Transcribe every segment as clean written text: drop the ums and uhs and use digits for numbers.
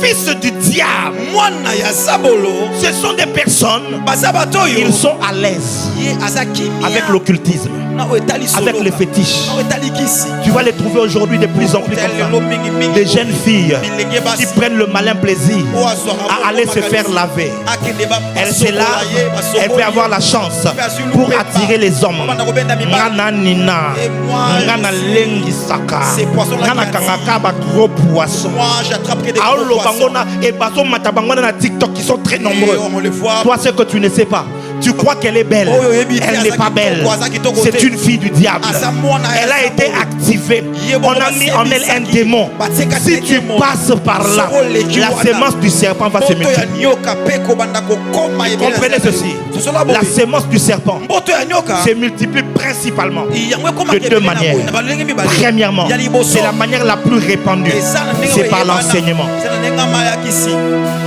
fils du diable, ce sont des personnes, ils sont à l'aise avec l'occultisme, avec les fétiches. Tu vas les trouver aujourd'hui de plus en plus comme ça. Des jeunes filles qui prennent le malin plaisir à aller se faire laver. Elle se lave, elle peut avoir la chance pour attirer les hommes. Ngana nina, ngana lengi saka, ngana kangaka ba gros poissons. Aolo bangona et baso matabangona na TikTok qui sont très nombreux. Toi, ce que tu ne sais pas, tu crois qu'elle est belle. Elle n'est pas belle. C'est une fille du diable. Elle a été activée. On a mis en elle un démon. Si tu passes par là, la sémence du serpent va se multiplier. Comprenez ceci. La sémence du serpent se multiplie principalement de deux manières. Premièrement, c'est la manière la plus répandue. C'est par l'enseignement.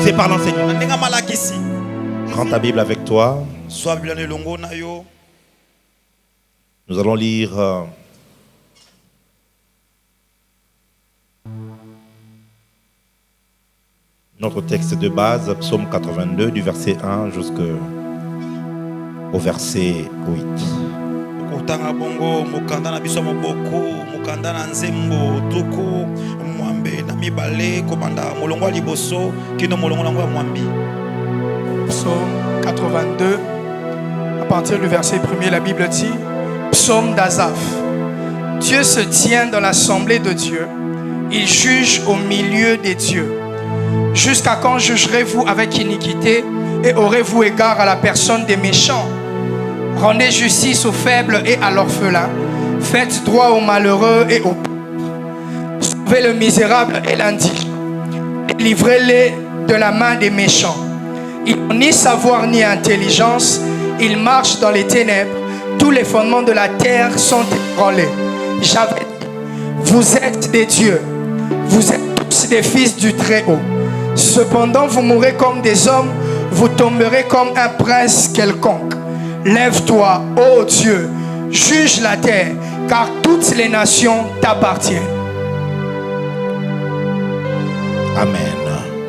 C'est par l'enseignement. Prends ta Bible avec toi. Nous allons lire notre texte de base, Psaume 82, du verset 1 jusqu'au verset 8. Psaume 82, à partir du verset 1er, la Bible dit: Psaume d'Asaph. Dieu se tient dans l'assemblée de Dieu, il juge au milieu des dieux. Jusqu'à quand jugerez-vous avec iniquité et aurez-vous égard à la personne des méchants? Rendez justice aux faibles et à l'orphelin, faites droit aux malheureux et aux pauvres. Sauvez le misérable et l'indigent, et livrez-les de la main des méchants. Ils n'ont ni savoir ni intelligence, ils marchent dans les ténèbres, tous les fondements de la terre sont ébranlés. J'avais dit, vous êtes des dieux, vous êtes tous des fils du Très-Haut. Cependant, vous mourrez comme des hommes, vous tomberez comme un prince quelconque. Lève-toi, ô Dieu, juge la terre, car toutes les nations t'appartiennent. Amen.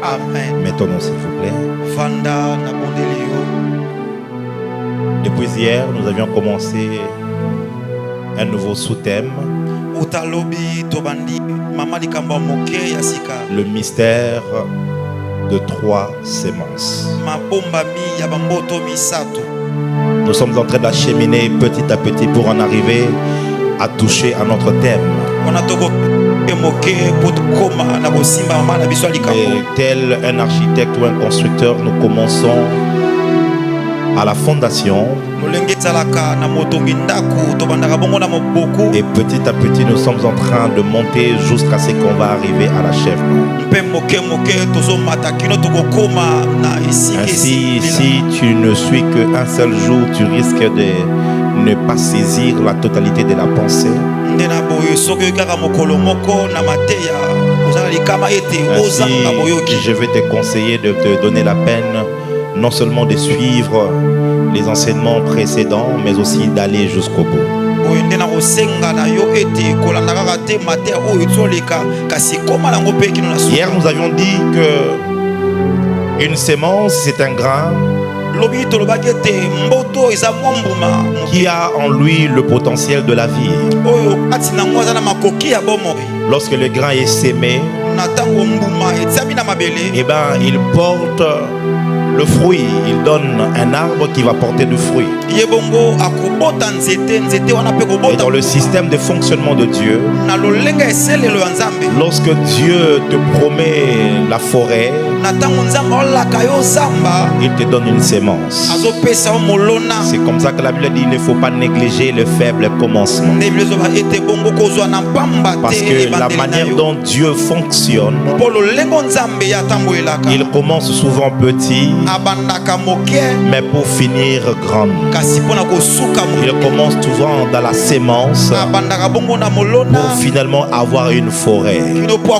Amen. Mettons-nous s'il vous plaît. Depuis hier, nous avions commencé un nouveau sous-thème. Le mystère de 3 sémences. Nous sommes en train d'acheminer petit à petit pour en arriver à toucher à notre thème. Et tel un architecte ou un constructeur, nous commençons à la fondation. Et petit à petit, nous sommes en train de monter jusqu'à ce qu'on va arriver à l'achèvement. Ainsi, si tu ne suis qu'un seul jour, tu risques de ne pas saisir la totalité de la pensée. Ainsi, je vais te conseiller de te donner la peine non seulement de suivre les enseignements précédents, mais aussi d'aller jusqu'au bout. Hier, nous avions dit que une sémence, c'est un grain qui a en lui le potentiel de la vie. Lorsque le grain est sémé, eh ben, il porte le fruit, il donne un arbre qui va porter du fruit. Et dans le système de fonctionnement de Dieu, lorsque Dieu te promet la forêt, il te donne une sémence. C'est comme ça que la Bible dit: il ne faut pas négliger le faible commencement. Parce que la manière dont Dieu fonctionne, il commence souvent petit mais pour finir grande. Il commence souvent dans la sémence pour finalement avoir une forêt. Le peu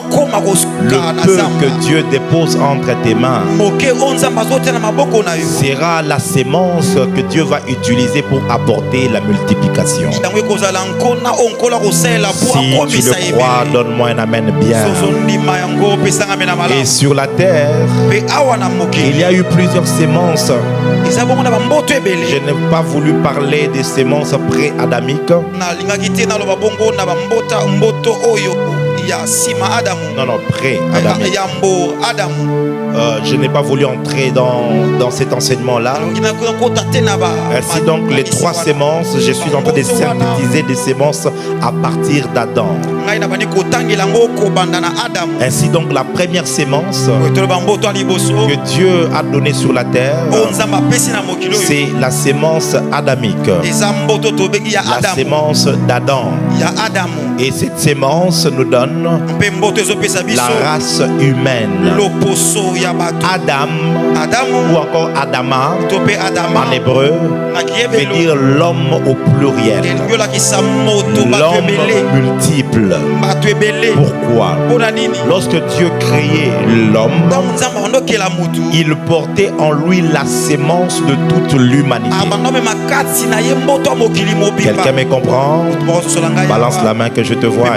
que Dieu dépose entre tes mains sera la sémence que Dieu va utiliser pour apporter la multiplication. Si tu le crois, donne-moi un amen bien. Et sur la terre, il y a eu plusieurs sémences. Je n'ai pas voulu parler des sémences pré-adamiques. Non, pré-adamique. Je n'ai pas voulu entrer dans cet enseignement-là. Ainsi donc, les trois sémences, je suis en train de synthétiser des sémences à partir d'Adam. Ainsi donc, la première sémence que Dieu a donnée sur la terre, c'est la sémence adamique, la sémence d'Adam. Et cette sémence nous donne la race humaine. Adam ou encore Adama en hébreu veut dire l'homme au pluriel, l'homme multiple. Pourquoi? Lorsque Dieu créait l'homme, il portait en lui la sémence de toute l'humanité. Quelqu'un me comprend? Balance la main que je te vois.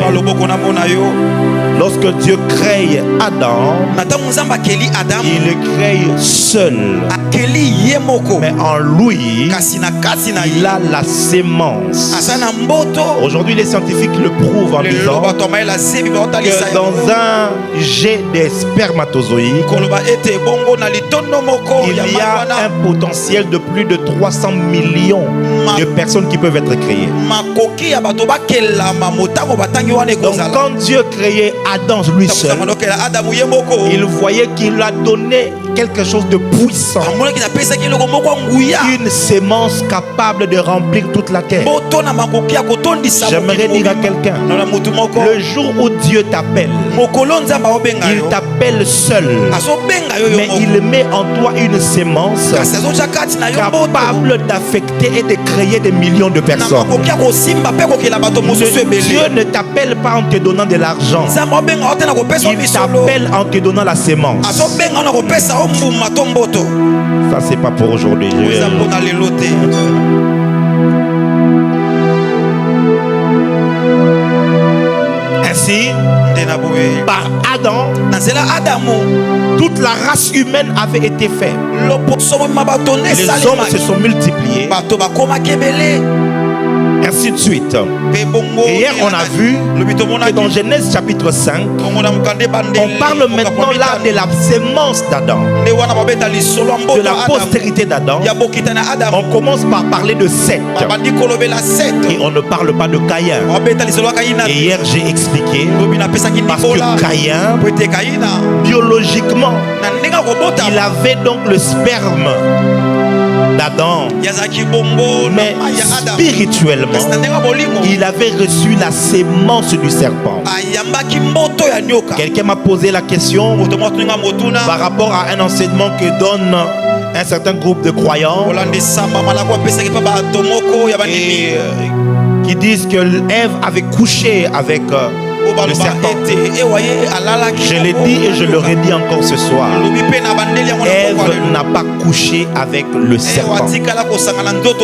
Lorsque Dieu crée Adam, il crée seul. Mais en lui, il a la sémence. Aujourd'hui, les scientifiques le prouvent en disant que dans un jet des spermatozoïdes, il y a un potentiel de plus de 300 millions de personnes qui peuvent être créées. Donc quand Dieu créait Adam lui seul, il voyait qu'il a donné quelque chose de puissant, une sémence capable de remplir toute la terre. J'aimerais dire à quelqu'un, le jour où Dieu t'appelle, il t'appelle seul, mais il met en toi une sémence capable d'affecter et de créer des millions de personnes. Dieu ne t'appelle pas en te donnant de l'argent, il t'appelle en te donnant la sémence. Ça c'est pas pour aujourd'hui. Ainsi, par Adam, toute la race humaine avait été faite. Les hommes se sont multipliés, ainsi de suite. Et hier on a vu que dans Genèse chapitre 5, on parle maintenant là de la sémence d'Adam, de la postérité d'Adam. On commence par parler de Seth et on ne parle pas de Caïn. Et hier j'ai expliqué parce que Caïn, biologiquement, il avait donc le sperme d'Adam, mais spirituellement il avait reçu la sémence du serpent. Quelqu'un m'a posé la question par rapport à un enseignement que donne un certain groupe de croyants et qui disent que Ève avait couché avec le serpent. Je l'ai dit et je le redis encore ce soir. Ève n'a pas couché avec le serpent.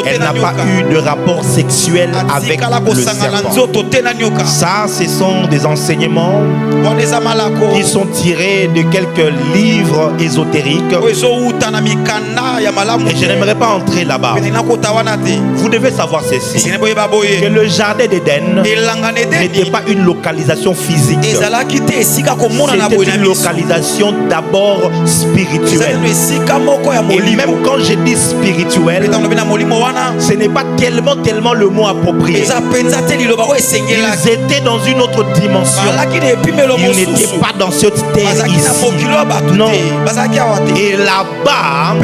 Elle n'a pas eu de rapport sexuel avec le serpent. Ça, ce sont des enseignements qui sont tirés de quelques livres ésotériques. Et je n'aimerais pas entrer là-bas. Vous devez savoir ceci, que le jardin d'Éden n'était pas une localisation physique, c'était une localisation d'abord spirituelle. Et même quand je dis spirituel, ce n'est pas tellement le mot approprié. Ils étaient dans une autre dimension. Ils n'étaient pas dans cette terre ici. Non. Et là-bas,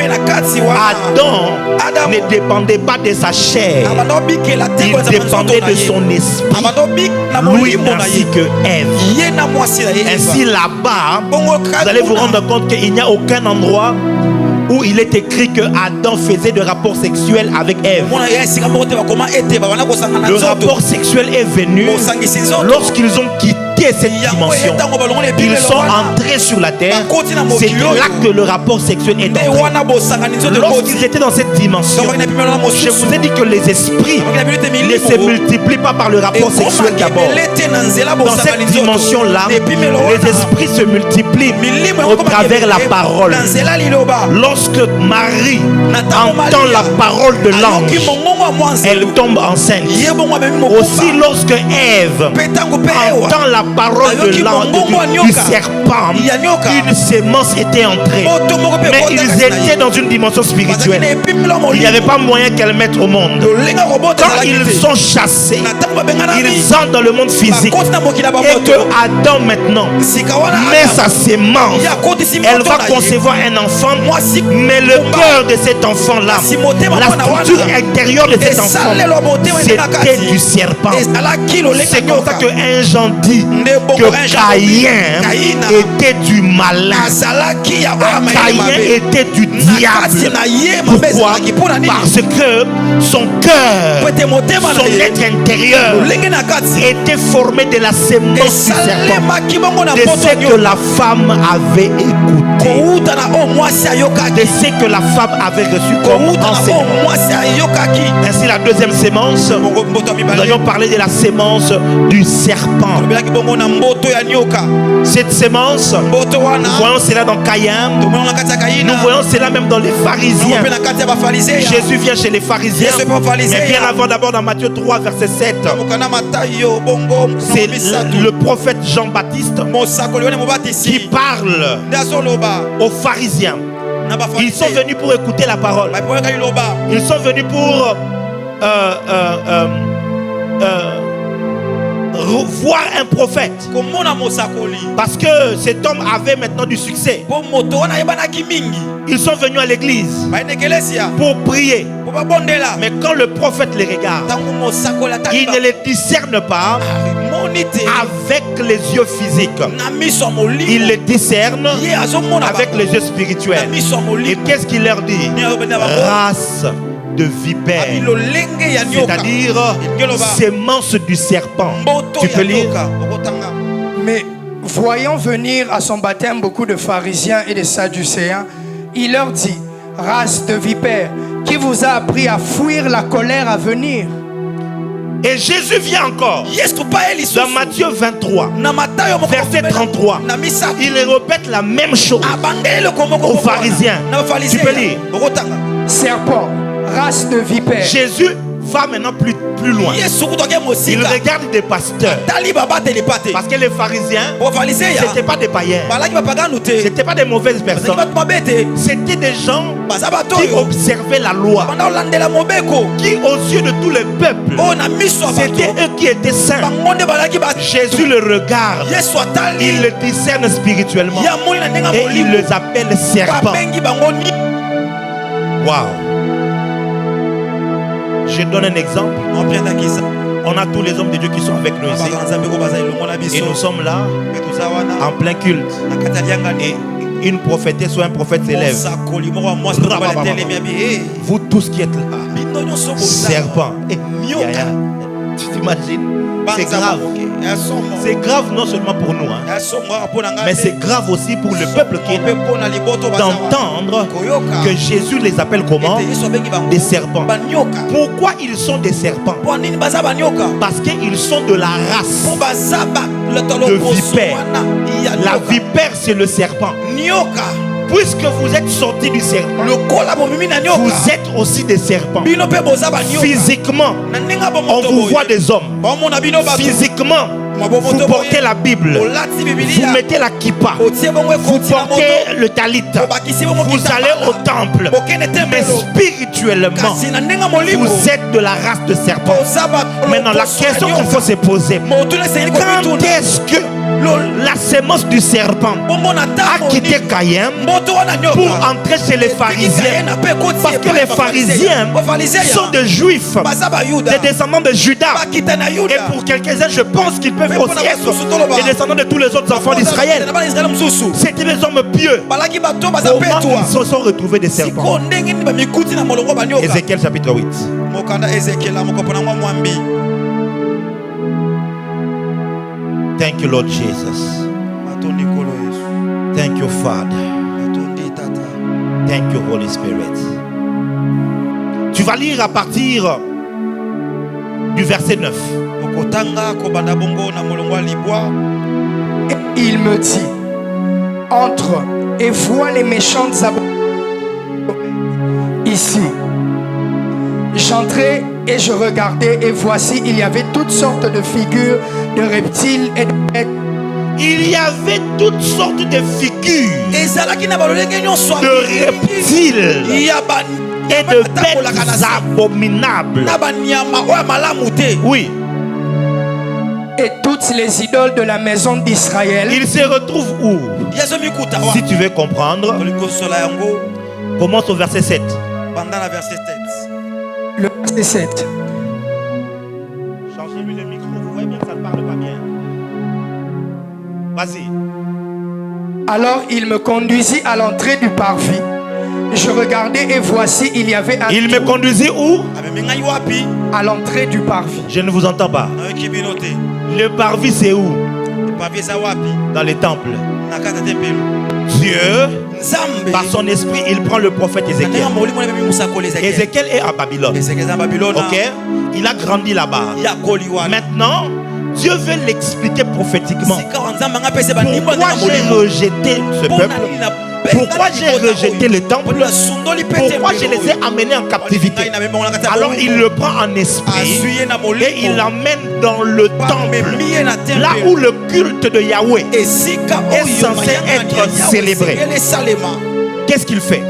Adam ne dépendait pas de sa chair, il dépendait de son esprit, lui ainsi que Ève. Ainsi là-bas, vous allez vous rendre compte qu'il n'y a aucun endroit où il est écrit que Adam faisait des rapports sexuels avec Ève. Le rapport sexuel est venu lorsqu'ils ont quitté cette dimension. Ils sont entrés sur la terre. C'est là que le rapport sexuel est entré. Lorsqu'ils étaient dans cette dimension, je vous ai dit que les esprits ne se multiplient pas par le rapport sexuel d'abord. Dans cette dimension-là, les esprits se multiplient au travers de la parole. Lorsque Marie entend la parole de l'ange, elle tombe enceinte. Aussi lorsque Ève entend la parole de l'ange, du serpent, une sémence était entrée. Mais ils étaient dans une dimension spirituelle. Il n'y avait pas moyen qu'elle mette au monde. Quand ils sont chassés, ils entrent dans le monde physique. Et que Adam maintenant met sa sémence, elle va concevoir un enfant. Mais le cœur de cet enfant-là, la structure intérieure de cet enfant, c'était du serpent. C'est comme ça qu'un Jean dit que Caïn était du malin. Caïn était du diable. Pourquoi? Parce que son cœur, son être intérieur était formé de la sémence du serpent, de ce que la femme avait écouté, de ce que la femme avait reçu comme enseignement. Ainsi la deuxième sémence, nous allons parler de la sémence du serpent. Cette sémence, nous voyons cela dans Caïn, nous voyons cela même dans les pharisiens. Jésus vient chez les pharisiens, mais bien avant, d'abord dans Matthieu 3 verset 7, c'est le prophète Jean-Baptiste qui parle aux pharisiens. Ils sont venus pour écouter la parole. Ils sont venus pour voir un prophète, parce que cet homme avait maintenant du succès. Ils sont venus à l'église pour prier, mais quand le prophète les regarde, il ne les discerne pas avec les yeux physiques, il les discerne avec les yeux spirituels. Et qu'est-ce qu'il leur dit? Race de vipère, c'est-à-dire sémence du serpent. Tu peux lire? Mais voyant venir à son baptême beaucoup de pharisiens et de sadducéens, il leur dit: race de vipères, qui vous a appris à fuir la colère à venir? Et Jésus vient encore dans Matthieu 23 verset 33. Il répète la même chose aux pharisiens. Tu peux lire? Serpent, race de vipères. Jésus va maintenant plus loin. Il regarde des pasteurs, parce que les pharisiens, c'était pas des païens, c'était pas des mauvaises personnes, c'était des gens qui observaient la loi, qui aux yeux de tous les peuples, c'était eux qui étaient saints. Jésus le regarde, il le discerne spirituellement et il les appelle serpents. Waouh! Je donne un exemple. On a tous les hommes de Dieu qui sont avec nous ici. Et nous sommes là, en plein culte. Et une prophétesse ou un prophète s'élève. Vous tous qui êtes là, serpent. Tu t'imagines? C'est grave. C'est grave non seulement pour nous, mais c'est grave aussi pour le peuple qui est là, d'entendre que Jésus les appelle comment? Des serpents. Pourquoi ils sont des serpents? Parce qu'ils sont de la race de vipère. La vipère, c'est le serpent. Puisque vous êtes sortis du serpent, vous êtes aussi des serpents. Physiquement, on vous voit des hommes. Physiquement, vous portez la Bible, vous mettez la kippa, vous portez le talit, vous allez au temple. Mais spirituellement, vous êtes de la race de serpent. Maintenant, la question qu'il faut se poser: quand est-ce que la sémence du serpent a quitté Caïn pour entrer chez les pharisiens. Parce que les pharisiens sont des juifs, des descendants de Judas. Et pour quelques-uns, je pense qu'ils peuvent aussi être les descendants de tous les autres enfants d'Israël. C'était des hommes pieux. Comment ils se sont retrouvés des serpents? Ézéchiel chapitre 8. Thank you, Lord Jesus. Thank you, Father. Thank you, Holy Spirit. Tu vas lire à partir du verset 9. Et il me dit, entre et vois les méchantes ici. J'entrai et je regardais et voici il y avait toutes sortes de figures de reptiles et de bêtes. Il y avait toutes sortes de figures de reptiles et de bêtes abominables. Oui. Et toutes les idoles de la maison d'Israël. Il se retrouve où? Si tu veux comprendre, commence au verset 7. Le verset 7. Changez-lui le micro, vous voyez bien que ça ne parle pas bien. Vas-y. Alors il me conduisit à l'entrée du parvis. Je regardais et voici il y avait un... Il me conduisit où? À l'entrée du parvis. Je ne vous entends pas. Le parvis c'est où? Dans les temples. Dieu, par son esprit, il prend le prophète Ézéchiel. Ézéchiel est à Babylone. Ok? Il a grandi là-bas. Maintenant, Dieu veut l'expliquer prophétiquement. Pourquoi j'ai rejeté ce peuple? Pourquoi j'ai rejeté le temple? Pourquoi je les ai amenés en captivité? Alors il le prend en esprit et il l'emmène dans le temple, là où le culte de Yahweh est censé être célébré. Qu'est-ce qu'il fait?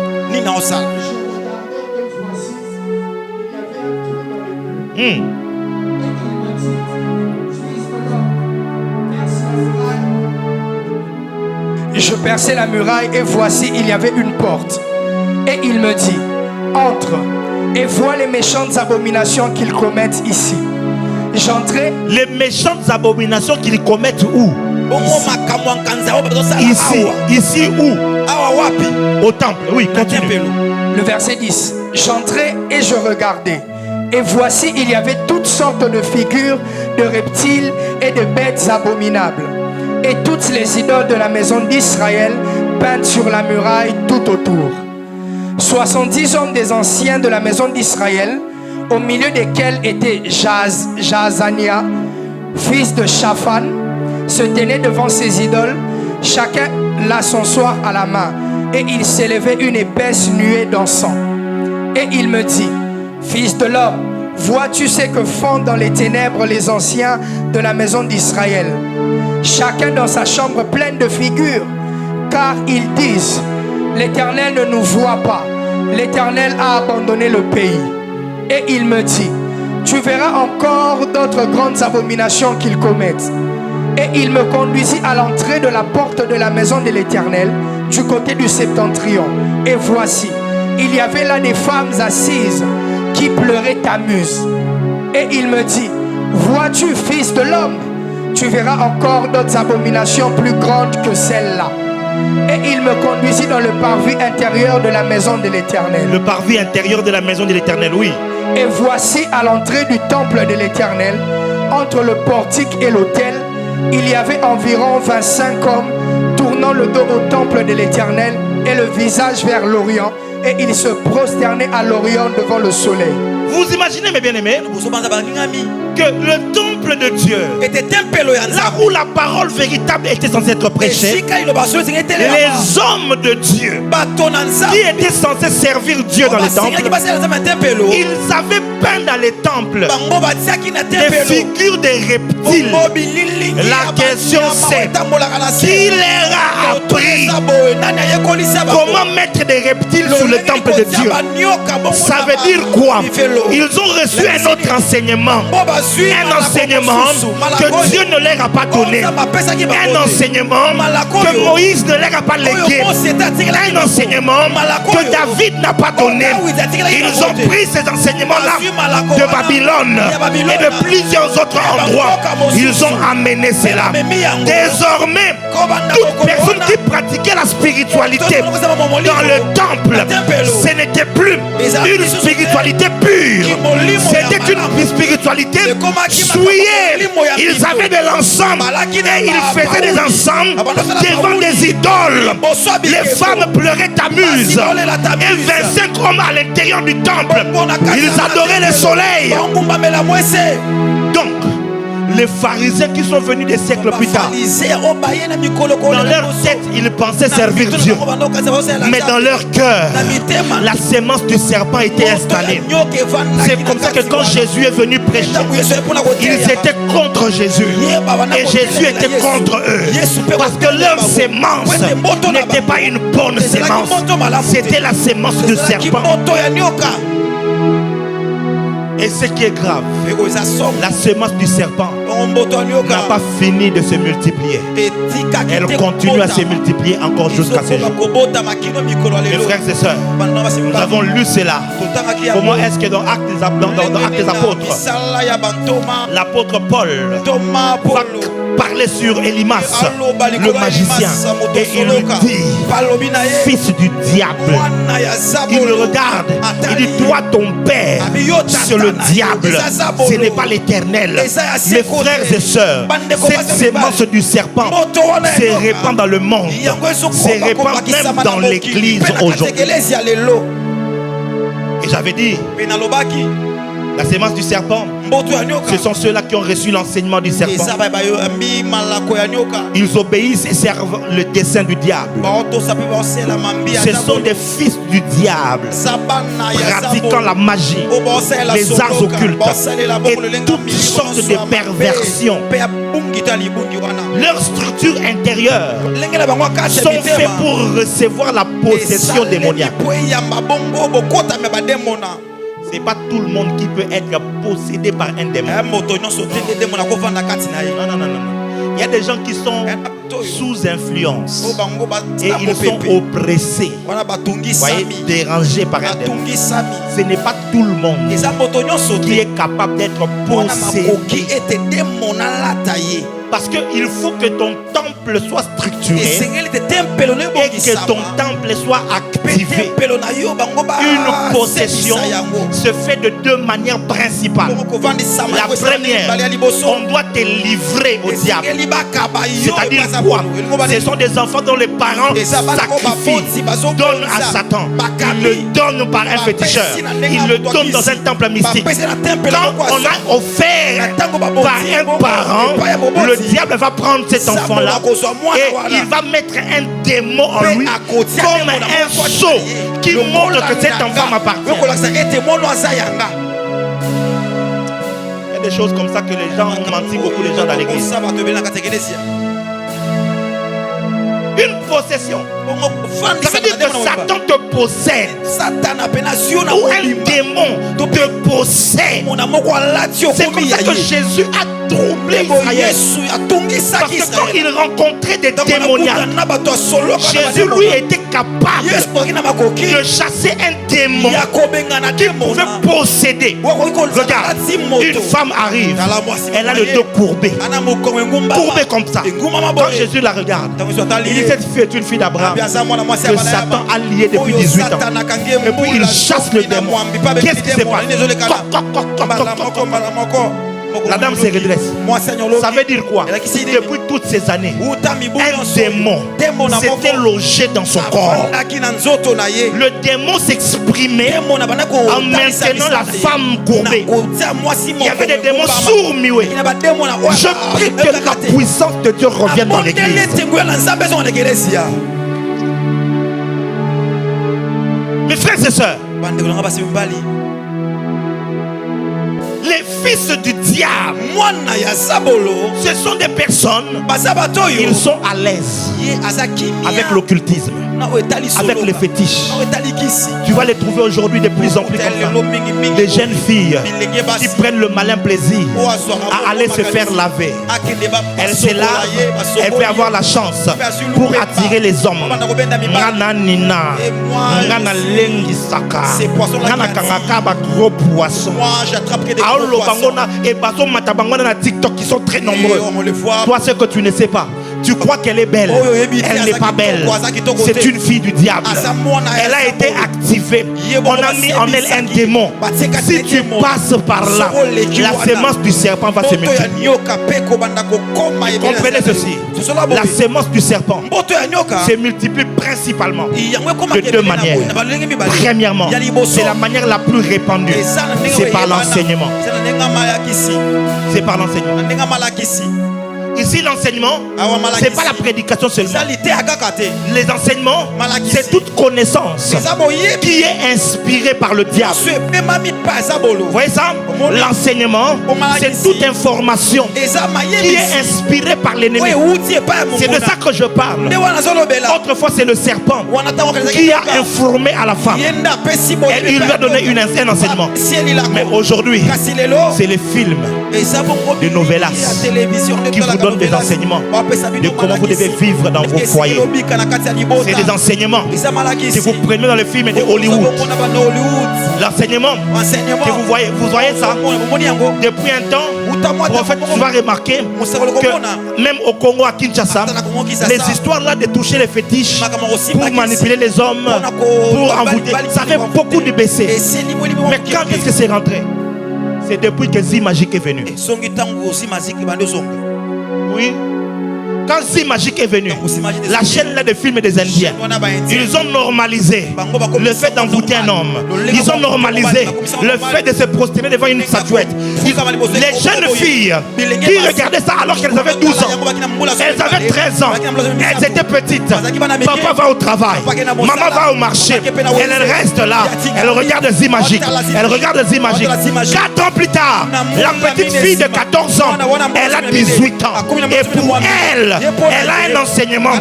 Je perçais la muraille et voici il y avait une porte. Et il me dit, entre et vois les méchantes abominations qu'ils commettent ici. J'entrai. Les méchantes abominations qu'ils commettent où? Ici où? Au temple. Oui, continue. Le verset 10. J'entrai et je regardais. Et voici il y avait toutes sortes de figures de reptiles et de bêtes abominables. Et toutes les idoles de la maison d'Israël peintes sur la muraille tout autour. 70 hommes des anciens de la maison d'Israël, au milieu desquels était Jaazania, fils de Shaphan, se tenaient devant ces idoles, chacun l'ascensoir à la main, et il s'élevait une épaisse nuée d'encens. Et il me dit, fils de l'homme, vois-tu ce que font dans les ténèbres les anciens de la maison d'Israël? Chacun dans sa chambre pleine de figures, car ils disent, l'Éternel ne nous voit pas, l'Éternel a abandonné le pays. Et il me dit, tu verras encore d'autres grandes abominations qu'ils commettent. Et il me conduisit à l'entrée de la porte de la maison de l'Éternel, du côté du septentrion. Et voici, il y avait là des femmes assises qui pleuraient Tammuz. Et il me dit, vois-tu, fils de l'homme, tu verras encore d'autres abominations plus grandes que celles-là. Et il me conduisit dans le parvis intérieur de la maison de l'Éternel. Le parvis intérieur de la maison de l'Éternel, oui. Et voici à l'entrée du temple de l'Éternel, entre le portique et l'autel, il y avait environ 25 hommes tournant le dos au temple de l'Éternel et le visage vers l'Orient. Et ils se prosternaient à l'Orient devant le soleil. Vous imaginez, mes bien-aimés, que le temple de Dieu, là où la parole véritable était censée être prêchée, les hommes de Dieu qui étaient censés servir Dieu dans les temples, ils avaient peint dans les temples des figures des reptiles. La question c'est, qui leur a appris comment mettre des reptiles sur le temple de Dieu? Ça veut dire quoi? Ils ont reçu un autre enseignement enseignement que Dieu ne leur a pas donné. Un enseignement que Moïse ne leur a pas légué. Un enseignement que David n'a pas donné. Ils ont pris ces enseignements-là de Babylone et de plusieurs autres endroits. Ils ont amené cela. Désormais, toute personne qui pratiquait la spiritualité dans le temple, ce n'était plus une spiritualité pure. C'était une spiritualité souillée. Ils avaient de l'encens et ils faisaient des encens devant des idoles. Les femmes pleuraient Tammuz et 25 hommes à l'intérieur du temple. Ils adoraient le soleil. Donc, les pharisiens qui sont venus des siècles plus tard, dans leur tête, ils pensaient servir Dieu. Mais dans leur cœur, la sémence du serpent était installée. C'est comme ça que quand Jésus est venu prêcher, ils étaient contre Jésus. Et Jésus était contre eux. Parce que leur sémence n'était pas une bonne sémence. C'était la sémence du serpent. Et ce qui est grave, la semence du serpent n'a pas fini de se multiplier. Elle continue à se multiplier encore jusqu'à ce jour. Mes frères et sœurs, nous avons lu cela. Comment est-ce que dans Actes des Apôtres, l'apôtre Paul va parler sur Élimas, le magicien, et il lui dit, fils du diable. Il le regarde, il dit, toi ton père, c'est le diable, ce n'est pas l'Éternel. Mes frères et sœurs, cette sémence du serpent se répand dans le monde, se répand même dans l'église aujourd'hui. Et j'avais dit, la sémence du serpent, ce sont ceux-là qui ont reçu l'enseignement du serpent. Ils obéissent et servent le dessein du diable. Ce sont des fils du diable, pratiquant la magie, les arts occultes et toutes sortes de perversions. Leurs structures intérieures sont faites pour recevoir la possession démoniaque. Ce n'est pas tout le monde qui peut être possédé par un démon. Non. Il y a des gens qui sont sous influence et ils sont oppressés, voyez, dérangés par un démon. Ce n'est pas tout le monde qui est capable d'être possédé. Parce qu'il faut que ton temple soit structuré et que ton temple soit activé. Une possession se fait de deux manières principales. La première, on doit te livrer au diable. C'est-à-dire quoi? Ce sont des enfants dont les parents sacrifient, donnent à Satan. Ils le donnent par un féticheur. Ils le donnent dans un temple mystique. Quand on a offert par un parent, le diable va prendre cet enfant-là et il va mettre un démon en lui comme un sceau qui montre que cet enfant m'appartient. Il y a des choses comme ça que les gens ont menti beaucoup, les gens dans l'église. Une possession. Ça veut dire que Satan te possède. Ou un démon te possède. C'est comme ça que Jésus a troublé Israël. Parce que quand il rencontrait des démoniaques, Jésus lui était capable de chasser un démon qui pouvait posséder. Regarde, une femme arrive, elle a le dos courbé comme ça. Quand Jésus la regarde, il dit, cette fille est une fille d'Abraham que Satan a lié depuis 18 ans. Et puis il chasse le démon. Qu'est-ce qui se passe? La dame se redresse. Ça veut dire quoi? Depuis toutes ces années, un démon s'était logé dans son corps. Le démon s'exprimait en maintenant la femme courbée. Il y avait des démons sourds, muets. Je prie que la puissance de Dieu revienne dans l'église. Mes frères et sœurs, les fils du diable, ce sont des personnes, ils sont à l'aise avec l'occultisme. avec les fétiches. Tu vas les trouver aujourd'hui de plus en plus comme ça. Des jeunes filles qui prennent le malin plaisir à aller se faire laver. Elle se lave, elle peut avoir la chance pour attirer les hommes. Ngana nina, ngana lengi saka, ngana kangaka ba gros poissons. Aolo bangona et baso matabangona na TikTok qui sont très nombreux. Toi, ce que tu ne sais pas, tu crois qu'elle est belle. Elle n'est pas belle. C'est une fille du diable. Elle a été activée. On a mis en elle un démon. Si tu passes par là, la sémence du serpent va se multiplier. Comprenez ceci. La sémence du serpent se multiplie principalement de deux manières. Premièrement, c'est la manière la plus répandue. C'est par l'enseignement. C'est par l'enseignement. Ici, l'enseignement, ce n'est pas la prédication seulement. Les enseignements, c'est toute connaissance qui est inspirée par le diable. Vous voyez ça? L'enseignement, c'est toute information qui est inspirée par l'ennemi. C'est de ça que je parle. Autrefois, c'est le serpent qui a informé à la femme. Et il lui a donné un enseignement. Mais aujourd'hui, c'est les films, les novellas qui vous donnent des enseignements de comment vous devez vivre dans vos foyers. C'est des enseignements que vous prenez dans les films de Hollywood. L'enseignement que vous voyez ça depuis un temps. En fait, tu vas remarquer que même au Congo, à Kinshasa, les histoires là de toucher les fétiches pour manipuler les hommes, pour envoûter, ça fait beaucoup de baisser. Mais quand est-ce que c'est rentré? C'est depuis que Zi Magique est venu. Oui. Quand Zi Magique est venu, la chaîne là de films des Indiens, ils ont normalisé le fait d'envoûter un homme. Ils ont normalisé le fait de se prosterner devant une statuette. Les jeunes filles qui regardaient ça alors qu'elles avaient 12 ans, elles avaient 13 ans, elles étaient petites. Papa va au travail, maman va au marché, elle reste là, elle regarde Zi Magique. Elle regarde Zi Magique. 4 ans plus tard, la petite fille de 14 ans, elle a 18 ans. Et pour elle, elle a un enseignement.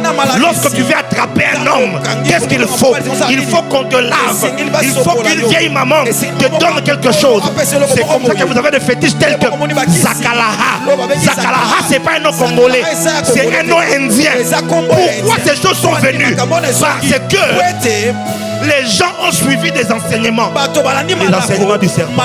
Lorsque tu veux attraper un homme, qu'est-ce qu'il faut? Il faut qu'on te lave. Il faut qu'une vieille maman te donne quelque chose. C'est comme ça que vous avez des fétiches tels que Zakalaha. Zakalaha, c'est pas un nom congolais, c'est un nom indien. Pourquoi ces choses sont venues? Parce que les gens ont suivi des enseignements. Les enseignements du serpent.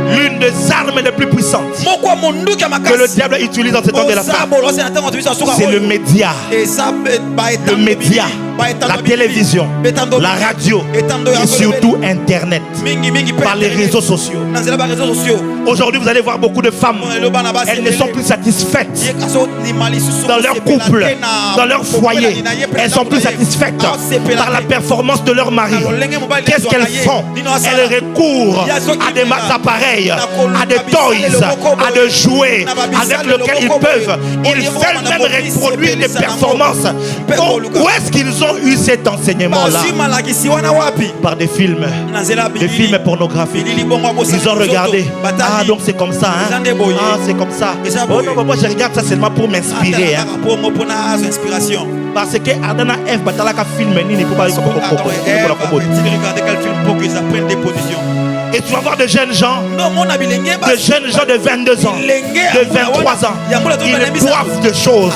L'une des armes les plus puissantes que le diable utilise dans ce temps de la fin, c'est le média. Le média, la télévision, la radio et surtout Internet, par les réseaux sociaux. Aujourd'hui, vous allez voir beaucoup de femmes, elles ne sont plus satisfaites dans leur couple, dans leur foyer. Elles sont plus satisfaites par la performance de leur mari. Qu'est-ce qu'elles font? Elles recourent à des appareils, à des toys, à des jouets avec lesquels ils peuvent. Ils veulent même reproduire des performances. Où est-ce qu'ils ont eu cet enseignement-là? Par des films pornographiques. Ils ont regardé. Ah, donc c'est comme ça, hein? Ah, c'est comme ça. Oh non, moi je regarde ça seulement pour m'inspirer, hein? Parce que Adana F batalaka film nini pour parler comme et tu vas voir de jeunes gens de 22 ans, de 23 ans. Ils boivent de choses.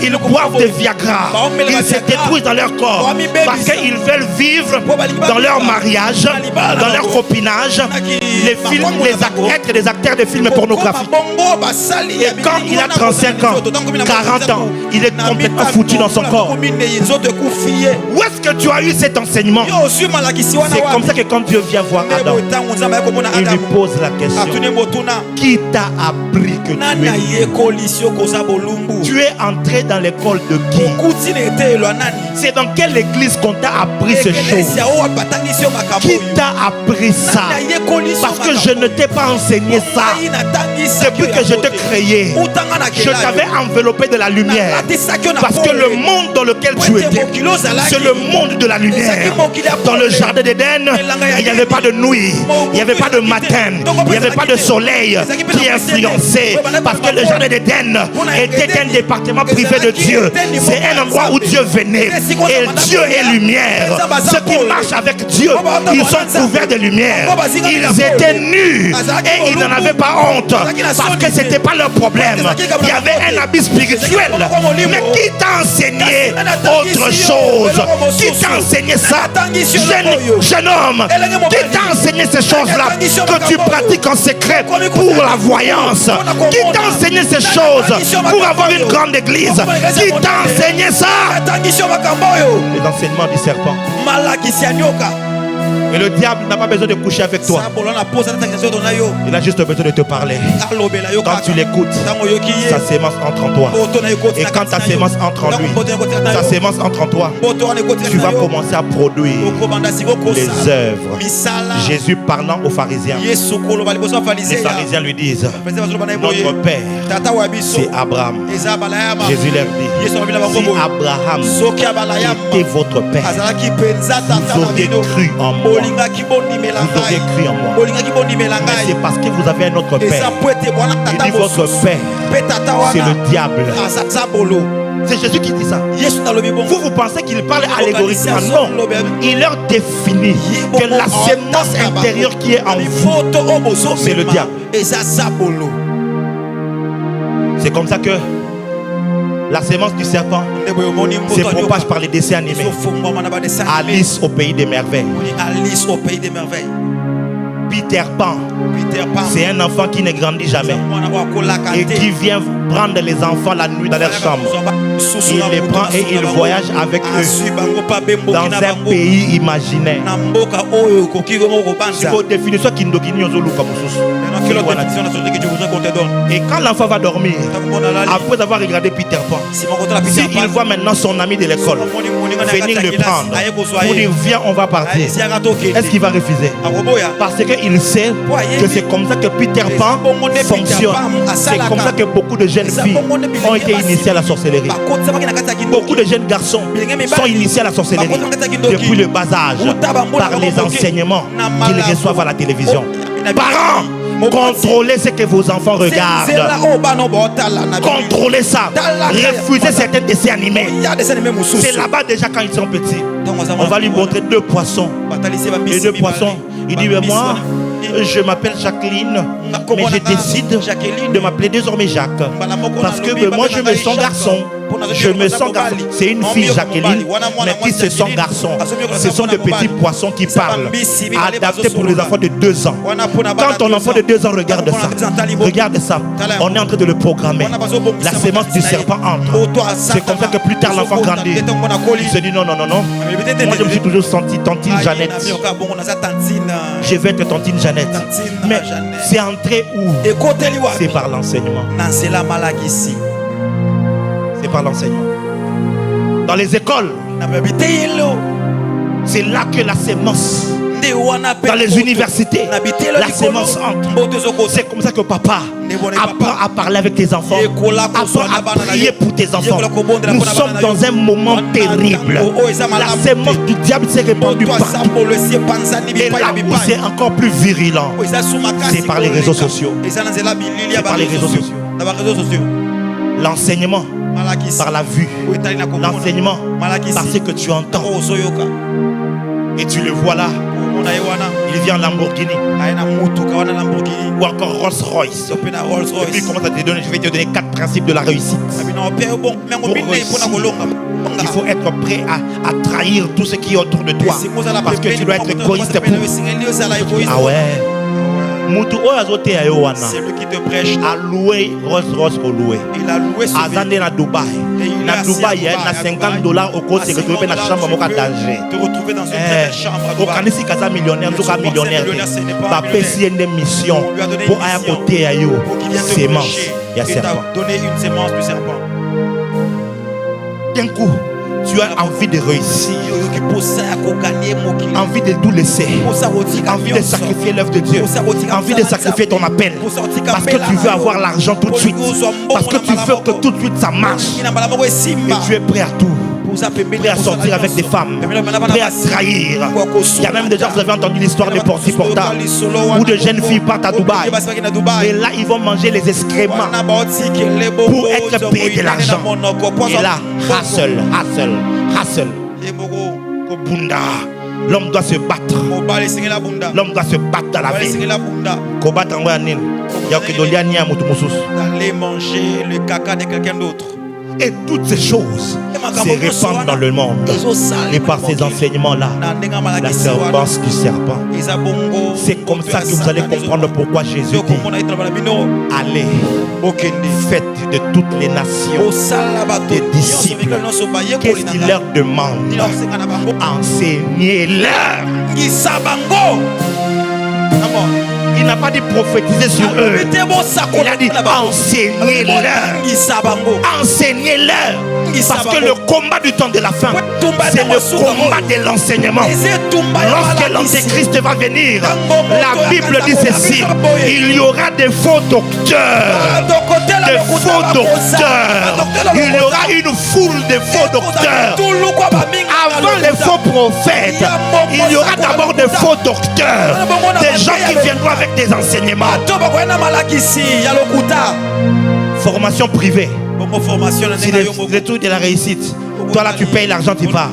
Ils boivent de Viagra. Ils se détruisent dans leur corps parce qu'ils veulent vivre dans leur mariage, dans leur copinage. Être des acteurs de films pornographiques. Et quand il a 35 ans, 40 ans, il est complètement foutu dans son corps. Où est-ce que tu as eu cet enseignement? C'est comme ça que quand Dieu vient voir Adam, il lui pose la question: qui t'a appris que tu es entré dans l'école de qui? C'est dans quelle église qu'on t'a appris ces choses? Qui t'a appris ça? Parce que je ne t'ai pas enseigné ça. Depuis que je t'ai créé, je t'avais enveloppé de la lumière. Parce que le monde dans lequel tu étais, c'est le monde de la lumière. Dans le jardin d'Éden, il n'y avait pas de nuit. Il n'y avait pas de matin, il n'y avait pas de soleil qui influençait. Parce que le jardin d'Éden était un département privé de Dieu. C'est un endroit où Dieu venait. Et Dieu est lumière. Ceux qui marchent avec Dieu, ils sont couverts de lumière. Ils étaient nus et ils n'en avaient pas honte. Parce que ce n'était pas leur problème. Il y avait un habit spirituel. Mais qui t'a enseigné autre chose? Qui t'a enseigné ça? Jeune homme, qui t'a enseigné ces choses-là que tu pratiques en secret pour la voyance? Qui t'a enseigné ces choses pour avoir une grande église? Qui t'a enseigné ça? Les enseignements du serpent. Et le diable n'a pas besoin de coucher avec toi. Il a juste besoin de te parler. Quand tu l'écoutes, sa sémence entre en toi. Et quand ta sémence entre en lui, sa sémence entre en toi, tu vas commencer à produire les œuvres. Jésus parlant aux pharisiens. Les pharisiens lui disent: notre père, c'est Abraham. Jésus leur dit: si Abraham était votre père, vous auriez cru en moi. Vous auriez cru en moi. Mais c'est parce que vous avez un autre père. Il dit: votre père, c'est le diable. C'est Jésus qui dit ça. Vous pensez qu'il parle allégoriquement? Non. Il leur définit que la sémence intérieure qui est en vous, c'est le diable. C'est comme ça que la sémence du serpent se propage par les dessins animés. Alice au pays des merveilles. Peter Pan, c'est un enfant qui ne grandit jamais et qui vient prendre les enfants la nuit dans leur chambre. Il les prend et il voyage avec eux dans un pays imaginaire. C'est votre définition qui nous et quand l'enfant va dormir, après avoir regardé Peter Pan, s'il voit maintenant son ami de l'école venir le prendre pour dire: viens, on va partir, est-ce qu'il va refuser? Parce qu'il sait que c'est comme ça que Peter Pan fonctionne. C'est comme ça que beaucoup de jeunes filles ont été initiées à la sorcellerie. Beaucoup de jeunes garçons sont initiés à la sorcellerie depuis le bas âge par les enseignements qu'ils reçoivent à la télévision. Parents, contrôlez ce que vos enfants regardent. Contrôlez ça. Refusez certains dessins animés. C'est là-bas déjà quand ils sont petits. On va lui montrer 2 poissons. Et 2 poissons. Il dit: mais moi, je m'appelle Jacqueline, mais je décide de m'appeler désormais Jacques. Parce que moi, je me sens garçon. Je me sens garçon. C'est une fille, Jacqueline, mais qui se sent garçon. Ce sont de petits poissons qui parlent, adaptés pour les enfants de 2 ans. Quand ton enfant de 2 ans regarde ça, on est en train de le programmer. La sémence du serpent entre. C'est comme ça que plus tard l'enfant grandit. Il se dit: non. Moi, je me suis toujours senti tantine Jeannette. Je vais être tantine Jeannette. Mais c'est entré où? C'est par l'enseignement. C'est par l'enseignement. Dans les écoles, c'est là que la sémence. Dans les universités, la sémence entre. C'est comme ça que papa apprend à parler avec tes enfants, apprend à prier pour tes enfants. Nous sommes dans un moment terrible. La sémence du diable s'est répandue partout. Et là où c'est encore plus virulent, c'est par les réseaux sociaux. C'est par les réseaux sociaux. L'enseignement par la vue. L'enseignement par ce que tu entends. Et tu le vois là. Il vient en Lamborghini. Ou encore Rolls Royce. Et puis comment ça te donne? Je vais te donner 4 principes de la réussite. Pour réussir, il faut être prêt à trahir tout ce qui est autour de toi. Parce que tu dois être égoïste pour. Ah ouais. C'est lui qui te prêche. A loué Rolls Royce au loué. Il a loué ce véhicule. À Dubaï. Na Dubaï, il y a $50 au cours de retrouver dans la chambre à danger. Te retrouver dans une très belle chambre à Dubaï. Au Canada, si Kaza millionnaire, tout cas millionnaire. Papa, c'est une mission pour aller à côté à you. Sémence. Il y a serpent. Donner une sémence du serpent. D'un coup, tu as envie de réussir, envie de tout laisser, envie de sacrifier l'œuvre de Dieu, envie de sacrifier ton appel, parce que tu veux avoir l'argent tout de suite, parce que tu veux que tout de suite ça marche, et tu es prêt à tout. prêt à sortir avec des femmes, prêt à trahir. Il y a même des gens, vous avez entendu l'histoire de Porti Porta, où de jeunes filles partent à Dubaï. Et là, ils vont manger les excréments pour être payés de l'argent. Et là, hustle. L'homme doit se battre. L'homme doit se battre dans la vie. D'aller manger le caca de quelqu'un d'autre. Et toutes ces choses se répandent dans le monde. Et par ces enseignements-là, la serpence du serpent. C'est comme ça que vous allez comprendre pourquoi Jésus dit: allez, faites de toutes les nations des disciples. Qu'est-ce qu'il leur demande? Enseignez-leur. Il n'a pas dit prophétiser sur eux. Il a dit enseignez-leur. Enseignez-leur. Parce que le combat du temps de la fin, c'est le combat de l'enseignement. Lorsque l'antéchrist va venir, la Bible dit ceci: il y aura des faux docteurs. Des faux docteurs. Il y aura une foule de faux docteurs. Avant les faux prophètes, il y aura d'abord des faux docteurs. Des gens qui viendront avec des enseignements. Formation privée. C'est le truc de la réussite. Toi là, tu payes l'argent, tu pars.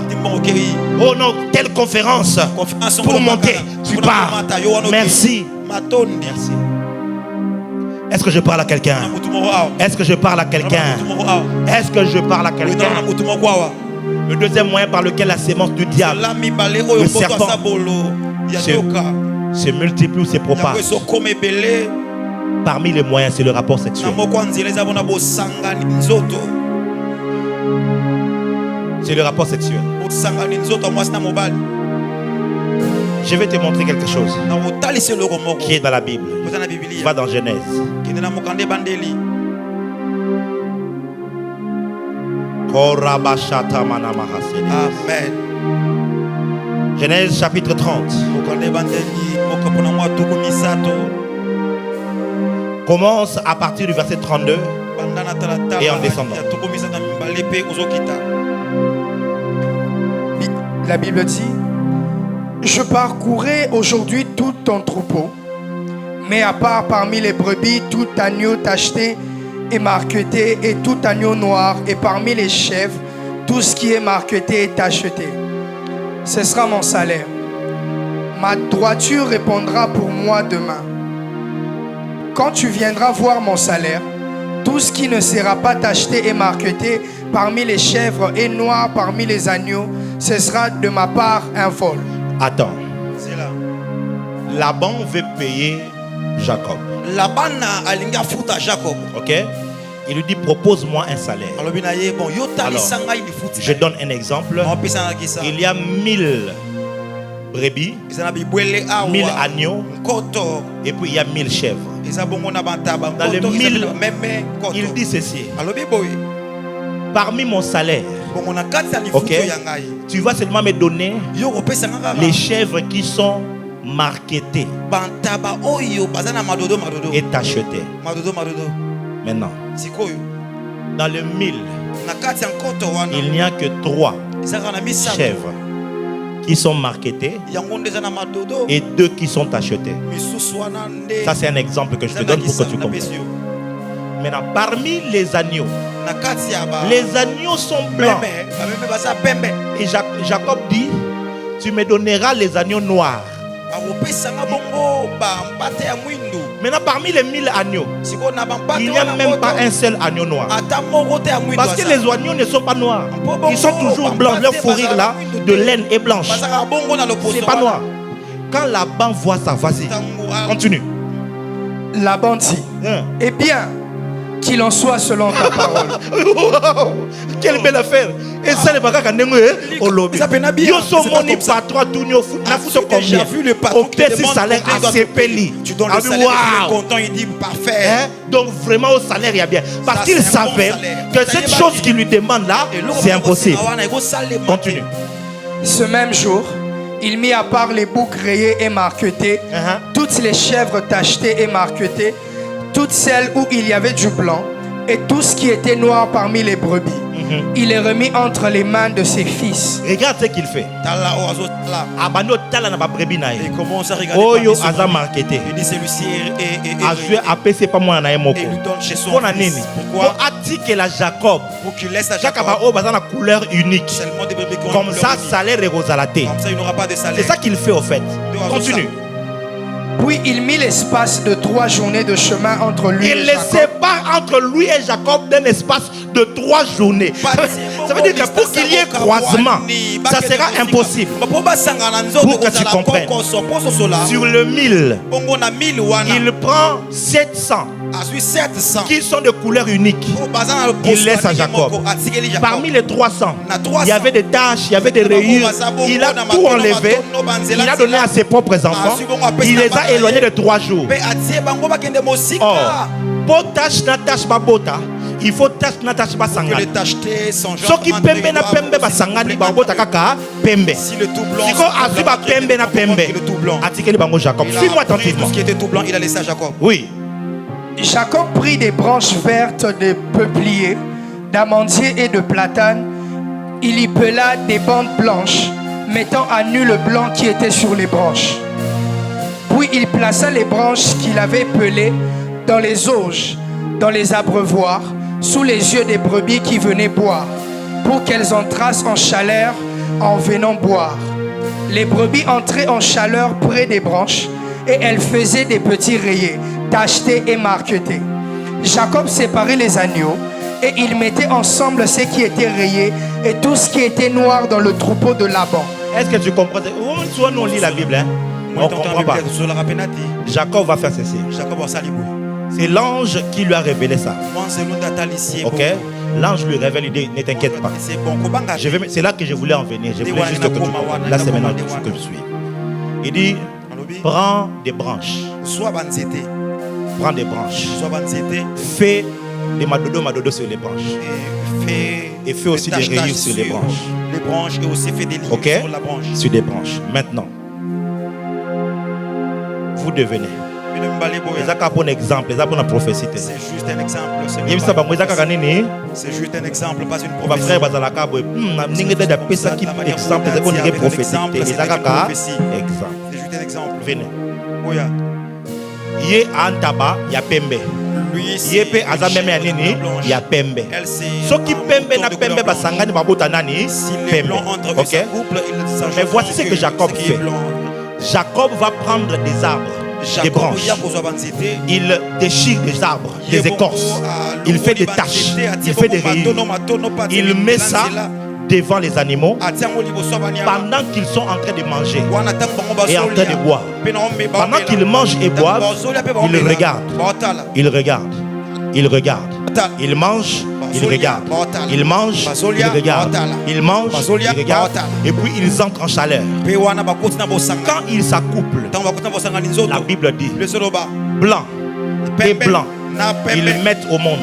Oh non, telle conférence pour monter, tu pars. Merci. Merci. Est-ce que je parle à quelqu'un? Est-ce que je parle à quelqu'un? Est-ce que je parle à quelqu'un? Le deuxième moyen par lequel la sémence du diable, le serpent, se multiplie ou se propage, parmi les moyens, c'est le rapport sexuel. C'est le rapport sexuel. Je vais te montrer quelque chose qui est dans la Bible. Va dans Genèse. Amen. Genèse chapitre 30. Commence à partir du verset 32 et en descendant. La Bible dit: je parcourais aujourd'hui tout ton troupeau, mais à part parmi les brebis, tout agneau tacheté et marqueté, et tout agneau noir, et parmi les chèvres, tout ce qui est marqueté et tacheté. Ce sera mon salaire. Ma droiture répondra pour moi demain. Quand tu viendras voir mon salaire, tout ce qui ne sera pas tacheté et marqueté parmi les chèvres et noir parmi les agneaux, ce sera de ma part un vol. Attends. Laban veut payer Jacob. Laban a futa Jacob. Ok? Il lui dit: propose-moi un salaire. Alors, je donne un exemple. Il y a 1000 brebis, 1000 agneaux, et puis il y a 1000 chèvres. Dans les 1000, il dit ceci: parmi mon salaire, ok, tu vas seulement me donner les chèvres qui sont marketées et tachetées. Maintenant, dans le 1000, il n'y a que 3 chèvres qui sont marketées et 2 qui sont achetées. Ça, c'est un exemple que je te donne pour que tu comprennes. Maintenant, parmi les agneaux sont blancs. Et Jacob dit: tu me donneras les agneaux noirs. Maintenant, parmi les 1000 agneaux, il n'y a même pas un seul agneau noir. Parce que les agneaux ne sont pas noirs. Ils sont toujours blancs. Leur fourrure là, de laine est blanche. C'est pas noir. Quand Laban voit ça, vas-y, continue. Laban dit: eh bien, qu'il en soit selon ta parole. Quelle belle affaire. Et ça, les bagages quand même, au lobby. Yo sont moni patron tout nyo fout. Na fout combien? Au petit salaire assez peli. Tu donnes le salaire, il est content, il dit parfait. Donc vraiment au salaire il y a bien. Parce qu'il savait que cette chose qu'il lui demande là, c'est impossible. Continue. Ce même jour, il mit à part les boucs rayés et marquetés, toutes les chèvres tachetées et marquetées, toutes celles où il y avait du blanc, Et tout ce qui était noir parmi les brebis, il est remis entre les mains de ses fils. Regarde ce qu'il fait. Il commence à regarder. Oyo aza marketé. Il dit celui-ci est Azue apese pas moi na yemoko. et lui donne chez son Pour fils. Pourquoi? Pour attirer la Jacob. Pour qu'il laisse à Jacob Jacob a oyo bazana couleur unique. seulement des brebis Comme ça, salaire est rosalaté. Comme ça, il n'aura pas de salaire. C'est ça qu'il fait au fait. Continue. Puis il mit l'espace de 3 journées de chemin entre lui Il et le Jacob. sépare entre lui et Jacob d'un espace de 3 journées. Ça veut dire que pour qu'il y ait croisement, ça sera impossible. Pour que tu comprennes. Sur le 1000, il prend 700 qui sont de couleur unique. Il laisse à Jacob. Parmi les 300, il y avait des taches, il y avait des rayures. Il a tout enlevé. Il a donné à ses propres enfants. Il les a éloignés de 3 jours. Or, pour tâche na tâche babota, il faut tâche na tâche basangani. Ce qui pembe na pembe basangani babota kaka pembe. Si le tout blanc, Si ko azuba pembe na pembe, le tout blanc. atikeli bango Jacob. Suis-moi attentivement. Tout ce qui était tout blanc, il a laissé à Jacob. Oui. Jacob prit des branches vertes de peuplier, d'amandier et de platane. Il y pela des bandes blanches, mettant à nu le blanc qui était sur les branches. Puis il plaça les branches qu'il avait pelées dans les auges, dans les abreuvoirs, sous les yeux des brebis qui venaient boire, pour qu'elles entrassent en chaleur en venant boire. Les brebis entraient en chaleur près des branches, et elles faisaient des petits rayés, tachetés et marquetés. Jacob séparait les agneaux, et il mettait ensemble ce qui était rayé et tout ce qui était noir dans le troupeau de Laban. Est-ce que tu comprends? Soit nous on lit la Bible, hein? On ne comprend pas. Jacob va faire ceci. C'est l'ange qui lui a révélé ça. Ok? L'ange lui révèle l'idée, ne t'inquiète pas. C'est là que je voulais en venir. Je voulais juste que tu comprennes. Là, c'est maintenant que je suis. Il dit, prends des branches. Prends des branches. Fais des madodo sur les branches. Et fais aussi des rayures sur les branches. Les branches et aussi fait des lignes ok? sur la branche. Sur des branches. Maintenant, vous devenez. C'est un exemple, c'est une prophétie. C'est juste un exemple. C'est juste un exemple, pas une on va prophétie. frère exemple, c'est une prophétie. Exemple. C'est juste un exemple. Venez. Oya. Yé antaba ya pembe. Lui, Yé pe aza meme ya nini ya pembe. Elle, c'est Soki pembe na de pembe couleur basangani babota nani Si les pembe. blancs entrent avec OK? sa couple, ils Mais voici ce que Jacob qui est fait. blanc. Jacob va prendre des arbres, des branches. Il déchire des arbres, des écorces. Il fait des taches, il fait des rayures. Il met ça devant les animaux pendant qu'ils sont en train de manger et en train de boire. Pendant qu'ils mangent et boivent, ils regardent. Ils regardent. Ils regardent. Ils mangent. Ils regardent. Ils mangent. Ils regardent. Ils mangent. Ils regardent. Et puis ils entrent en chaleur. Quand ils s'accouplent, la Bible dit blanc et blanc, ils mettent au monde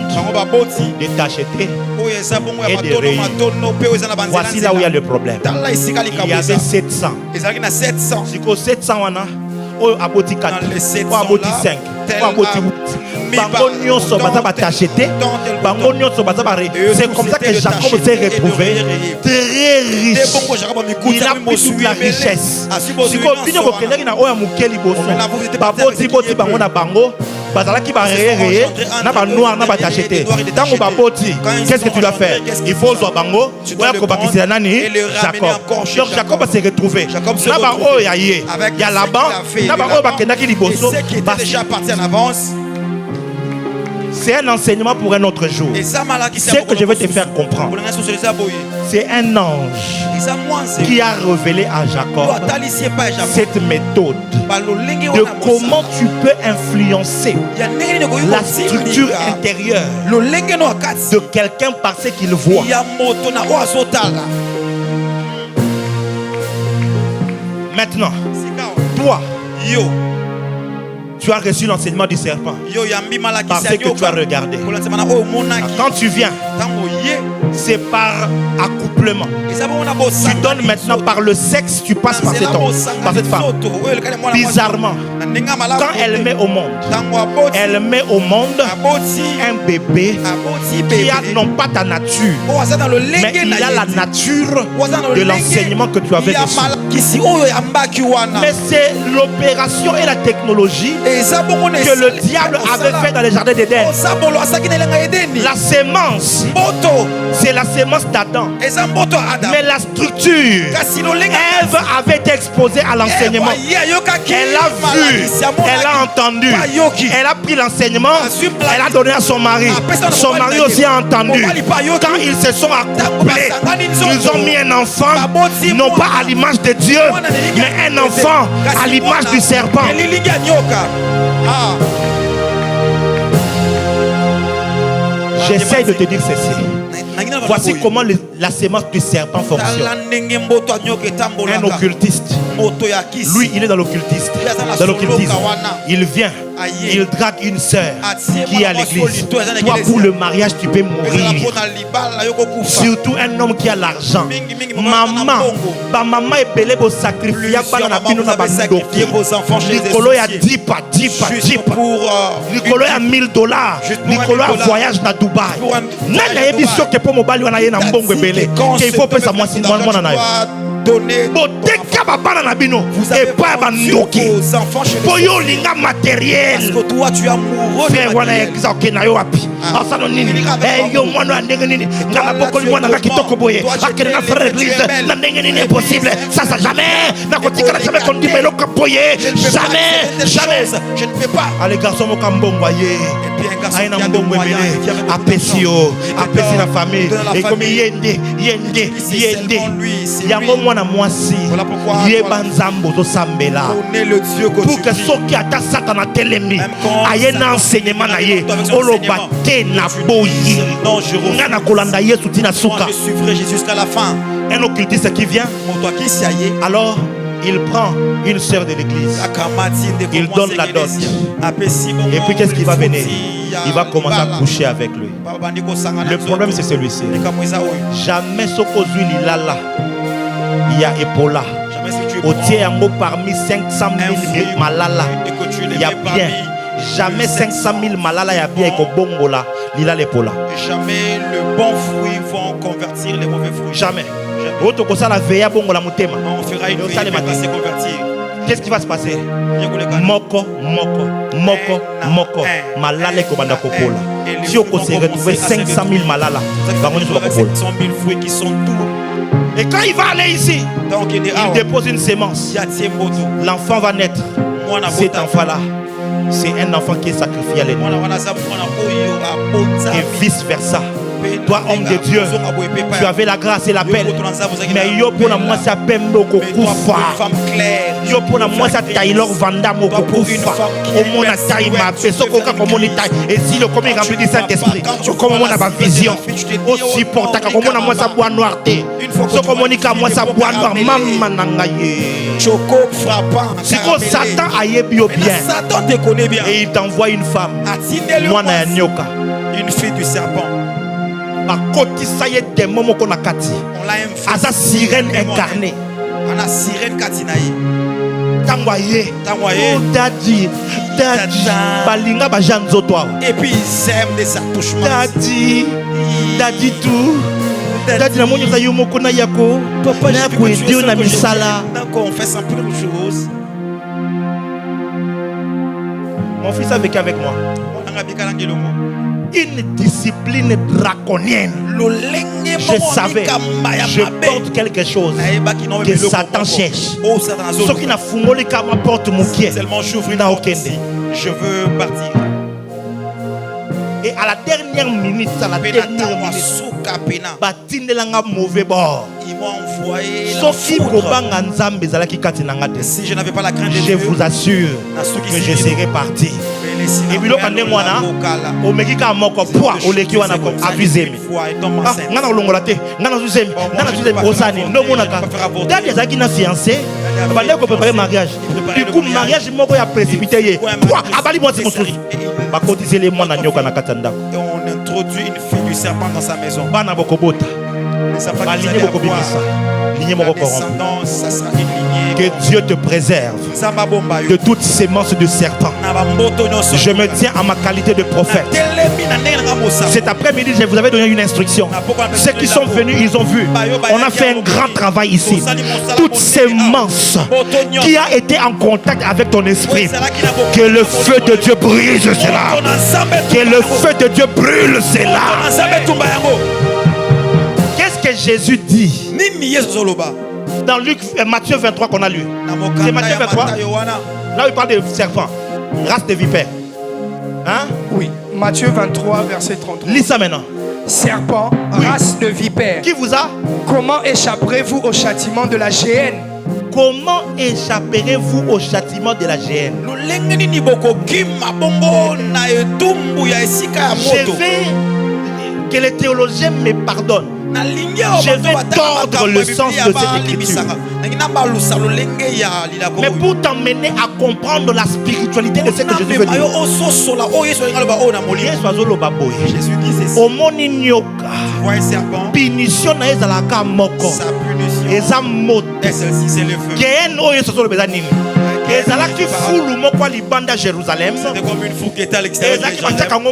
des tachetés et des rayures. Voici là où il y a le problème. Il y avait 700. Si vous 700, on a aboti 4, on a aboti 5, on a aboti 8. C'est comme ça que Jacob s'est retrouvé très riche. Il a pris toute la richesse. Si vous qu'est-ce que tu dois faire? Il faut bango. Jacob. Donc Jacob s'est retrouvé. Il y a là-bas. Déjà parti en avance. C'est un enseignement pour un autre jour. Ce que je veux te faire comprendre, c'est un ange qui a révélé à Jacob cette méthode de comment tu peux influencer la structure intérieure de quelqu'un par ce qu'il voit. Maintenant, toi, Tu as reçu l'enseignement du serpent parce que tu as regardé. Quand tu viens, c'est par accouplement. Tu donnes maintenant par le sexe, tu passes par cette femme. Bizarrement, quand elle met au monde un bébé qui a non pas ta nature, mais il a la nature de l'enseignement que tu avais reçu. Mais c'est l'opération et la technologie que le diable avait fait dans les jardins d'Éden. La sémence, c'est la sémence d'Adam. Mais la structure, Ève avait été exposée à l'enseignement. Elle a vu, elle a entendu, elle a pris l'enseignement, elle a donné à son mari. Son mari aussi a entendu. Quand ils se sont accouplés, ils ont mis un enfant, non pas à l'image de Dieu, mais un enfant à l'image du serpent. J'essaie de te dire ceci. Voici comment la sémence du serpent fonctionne. Un occultiste, lui, il est dans l'occultisme. Il vient, il drague une sœur qui est à l'église. Toi, pour le mariage, tu peux mourir. Surtout un homme qui a l'argent. Maman est belée pour sacrifier. Nicolas a 10 pas. Nicolas a $1000. Nicolas a voyage dans Dubaï. Il faut que ça moi matériel. Parce que toi tu es amoureux de jamais. Je ne peux pas. Allez garçon mon voyez. Aïna mbongo belé apesio apesi la famille et comme yende yango mwana mwasi yeba nzambo to sambela pour que soki ata satana telemi ayena enseignement na ye oloba te na boyi ngana kolanda Yesu tina suka. Je suivrai Jésus jusqu'à la fin. Un occultiste qui vient, alors il prend une sœur de l'église, il donne la dot, et puis qu'est-ce qui va venir? Il va commencer à coucher avec lui. Le problème c'est celui-ci. Jamais ce qu'aujourd'hui lilala, il y a Ebola. Au tiers parmi 500 000 malala, il y a bien. Jamais 500 000 malala, il y a bien qu'au bongola, lila l'Ebola. Jamais le bon fruit vont convertir les mauvais fruits. Jamais. On fera une veille pour se convertir. Qu'est-ce qui va se passer? Moko. Malala kobanda kopola. Si on se retrouve 500 000 malala, 500 000 fruits qui sont tout. Et quand il va aller ici, il dépose une sémence. L'enfant va naître. Cet enfant-là, c'est un enfant qui est sacrifié à l'ennemi. Et vice versa. Toi, homme de Dieu, tu avais la grâce et la paix. Mais yo pour moi, ça peine beaucoup koufa. Yo pour moi, ça Taylor Vanda moko koufa. Au monde a taille ma paix. Ce qu'on a comme on est taille. Et si le commun rempli du Saint-Esprit, comme on a ma vision, aussi portable, comme on a moi ça boit noir thé. Ce qu'on a moi ça boit noir. Maman nangaye. Choco frappant. Si Satan aille bien. Satan te connaît bien. Et il t'envoie une femme. Moi na nyoka. Une fille du serpent. On l'a sa sirène incarnée. On a sirène katinaï. Tangoye. Daddy. Balinga bajanzo toi. Et puis ils aiment des attouchements. Daddy tout. Daddy na monyo kayo moko na yako. Papa na ko edio na misala. Donc on fait ça plein de choses. Mon fils a vécu avec moi. Une discipline draconienne. Je savais, je porte quelque chose que Satan cherche. Ce qui n'a fumé ma porte mon pied. Je veux partir. Et à la dernière minute, mauvais bord. Ils m'ont envoyé. Si je n'avais pas la crainte de Dieu, je vous assure que je serais parti. Et puis, quand on me dit que moko poids au leki wana ko abusé. Ngana olongola te, ngana zuzemi, ngana zuzemi osani, no monaka. Dadi azaki na fiancé, Pendant qu'on préparait le mariage, du coup, le mariage moko a précipité. Quoi? Abali moi c'est mon souci. Bah cotiser les mois n'anyoka na katanda. Et on introduit une fille du serpent dans sa maison. Bana bokobota. Les enfants Ba qui lignée allaient boko avoir, bimisa. Lignée la moko corrompue. descendance, ça sera une lignée. Que Dieu te préserve de toute sémence de serpent. Je me tiens à ma qualité de prophète. Cet après-midi, je vous avais donné une instruction. Ceux qui sont venus, ils ont vu. On a fait un grand travail ici. Toute sémence qui a été en contact avec ton esprit, que le feu de Dieu brise cela. Que le feu de Dieu brûle cela. Qu'est-ce que Jésus dit dans Matthieu 23 qu'on a lu? C'est Matthieu 23. Là où il parle de serpents, race de vipères. Hein? Oui, Matthieu 23, verset 33. Lis ça maintenant. Serpent, race de vipères. Qui vous a? Comment échapperez-vous au châtiment de la géhenne? Comment échapperez-vous au châtiment de la géhenne? Je vais que les théologiens me pardonnent. Je vais tordre le sens de cette écriture. Mais pour t'emmener à comprendre la spiritualité de ce que Jésus veut dire. Jésus dit ceci. Punition na ezalaka moko. Sa punition. Et celle-ci, c'est le feu. ezalaki fulu moko libanda Jérusalem. C'était comme une foule qui était à l'extérieur de Jérusalem.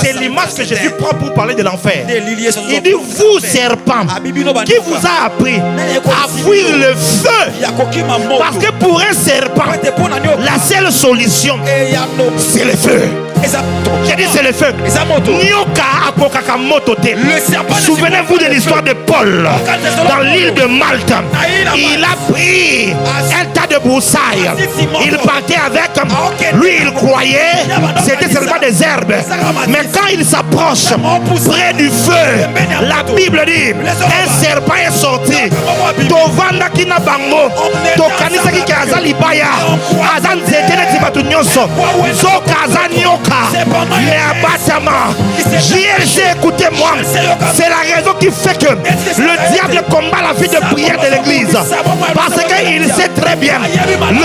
C'est l'image que Jésus prend pour parler de l'enfer. Il dit, vous serpents, qui vous a appris à fuir le feu? Parce que pour un serpent, la seule solution, c'est le feu. J'ai dit c'est le feu. Souvenez-vous de l'histoire de Paul dans l'île de Malte. Il a pris un tas de broussailles. Il partait avec. Lui il croyait c'était seulement des herbes. Mais quand il s'approche près du feu, la Bible dit un serpent est sorti. Tovanda kina bango. Tokanisa ki kaza libaya. Azan zetene tibatu nyonso. Zo kaza nyoka. Mais abattement. JLG, écoutez-moi. C'est la raison qui fait que le diable combat la vie de prière de l'église. Parce qu'il sait très bien.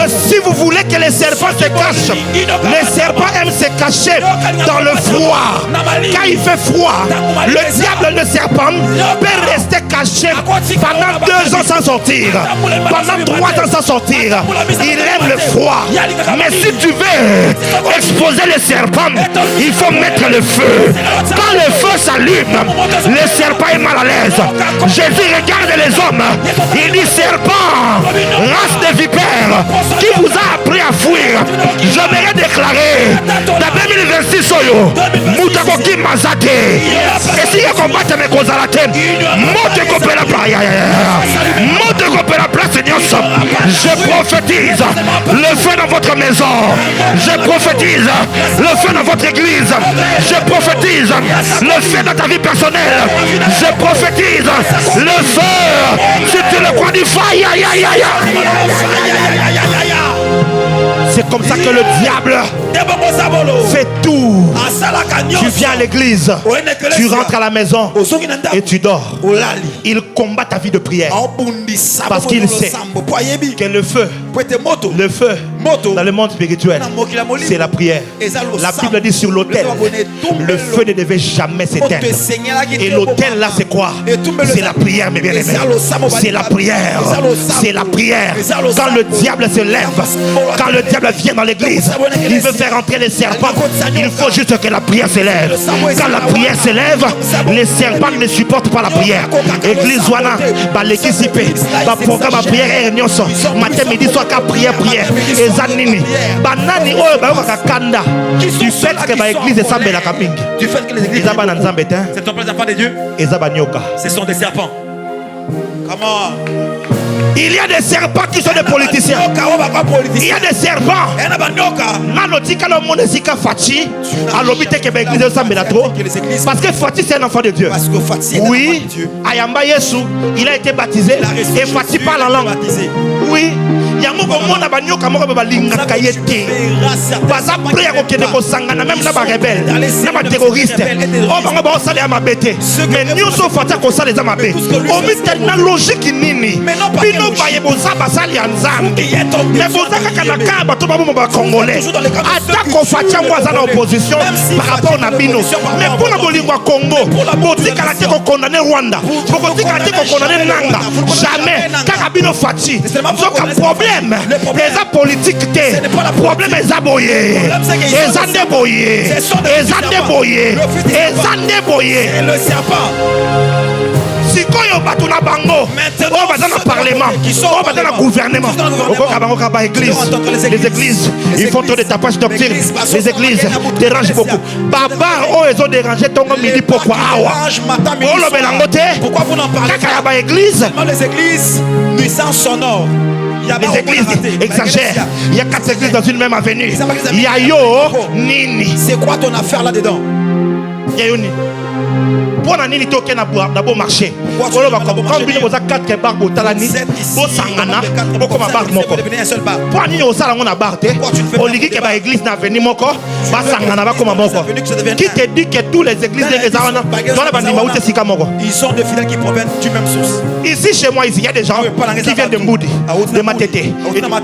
Si vous voulez que les serpents se cachent, les serpents aiment se cacher dans le froid. Quand il fait froid, le diable de serpent peut rester caché pendant 2 ans sans sortir. Pendant 3 ans sans sortir. Il aime le froid. Mais si tu veux exposer les serpents, il faut mettre le feu. Quand le feu s'allume, le serpent est mal à l'aise. Jésus regarde les hommes. Il dit serpent, race de vipères, qui vous a appris à fuir? J'aimerais déclarer dans 2026 Moutako qui m'a zaté. Et si je combatte mes causes à la tête, Moutako peut la place. Moutako peut la place, je prophétise le feu dans votre maison. Je prophétise le feu dans votre église. Je prophétise le feu dans ta vie personnelle. Je prophétise le feu. Si tu le crois du feu, c'est comme ça que le diable fait tout. Tu viens à l'église, tu rentres à la maison et tu dors. Il combat ta vie de prière parce qu'il sait que le feu dans le monde spirituel, c'est la prière. La Bible dit sur l'autel, le feu ne devait jamais s'éteindre. Et l'autel là, c'est quoi? C'est la prière, mes bien-aimés. C'est la prière. C'est la prière. Quand le diable se lève, quand le diable vient dans l'église, il veut faire entrer les serpents. Il faut juste que la prière s'élève. Quand la prière s'élève, les serpents ne supportent pas la prière. Église Wana, l'église IP, programme à prière et réunion, matin, midi, soir, qu'à prière, et zanini. Banani, kanda. Du fait que l'église est sambé la camping. Du fait que les églises c'est ton enfant de Dieu. Ce sont des serpents. Comment? Il y a des serpents qui sont des politiciens. Il y a des serpents. Parce que Fati c'est un enfant de Dieu. Oui, Ayamba Yesu, il a été baptisé. Et Fati parle en langue. Oui. Il y a un banyoka moko balinga kayete. Baza prêt à kokende ko sangana même na ba rebelle, na ba terroriste. Oh bango ba osale ma bête. Mais nyonso fata ko sale za mabe. O mi na logique nini. Bino baye boza basali ya nzambe. Mais boza kaka na ka bato ba mo ba congolais. Ata ko fatia mwaza na opposition par rapport na bino. Mais pour la bolingwa Congo, botika la te ko condamner Rwanda. Botika la te ko condamner Nanga. Jamais kaka bino fati. Zoka problème. Les politiques, le problème est aboyé. Les andeboyés. Les andeboyés. Les andeboyés. Le serpent. Si quand on va dans bango, on va dans le parlement, on va dans le gouvernement, les églises, ils font trop de tapage doctrine. Les églises dérangent beaucoup. Baba, oh, ils ont dérangé ton midi pourquoi? Pourquoi vous n'en parlez pas? Les églises, nuisance sonore. Les églises exagèrent. Il y a 4 églises dans une même avenue. Il y a Yo, Nini. C'est quoi ton affaire là-dedans? Il y a Yo, Nini. Pour la Nini, tu as d'abord marché. Quand vous avez 4 bars, vous avez un seul bar. Pour la Nini, vous avez un bar. Vous avez une église dans l'avenue. Qui te dit que toutes les églises ils sont des fidèles qui proviennent du même source. Ici, chez moi, il y a des gens qui viennent de Moudi, de Matete.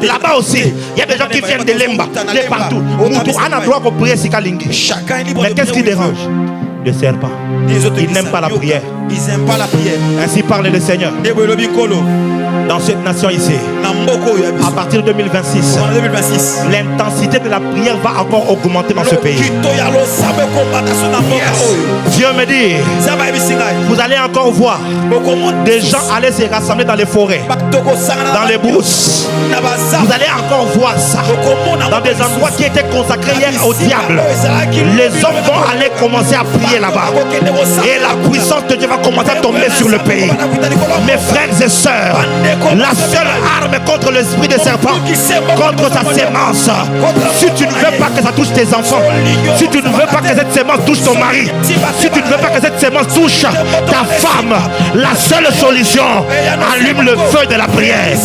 Là-bas aussi, il y a des gens qui viennent de Lemba, de partout. On a droit de prier si chacun est libre. Mais qu'est-ce qui dérange? Le serpent. Ils n'aiment pas la prière. Ils n'aiment pas la prière. Ainsi parle le Seigneur. Dans cette nation ici, à partir de 2026, l'intensité de la prière va encore augmenter dans ce pays. Dieu me dit, vous allez encore voir des gens aller se rassembler dans les forêts, dans les brousses. Vous allez encore voir ça dans des endroits qui étaient consacrés hier au diable. Les hommes vont aller commencer à prier là-bas. Et la puissance de Dieu va commencer à tomber sur le pays. Mes frères et sœurs, la seule arme contre l'esprit des serpents, contre sa sémence, si tu ne veux pas que ça touche tes enfants, si tu ne veux pas que cette sémence touche ton mari, si tu ne veux pas que cette sémence touche ta femme, la seule solution, allume le feu de la prière,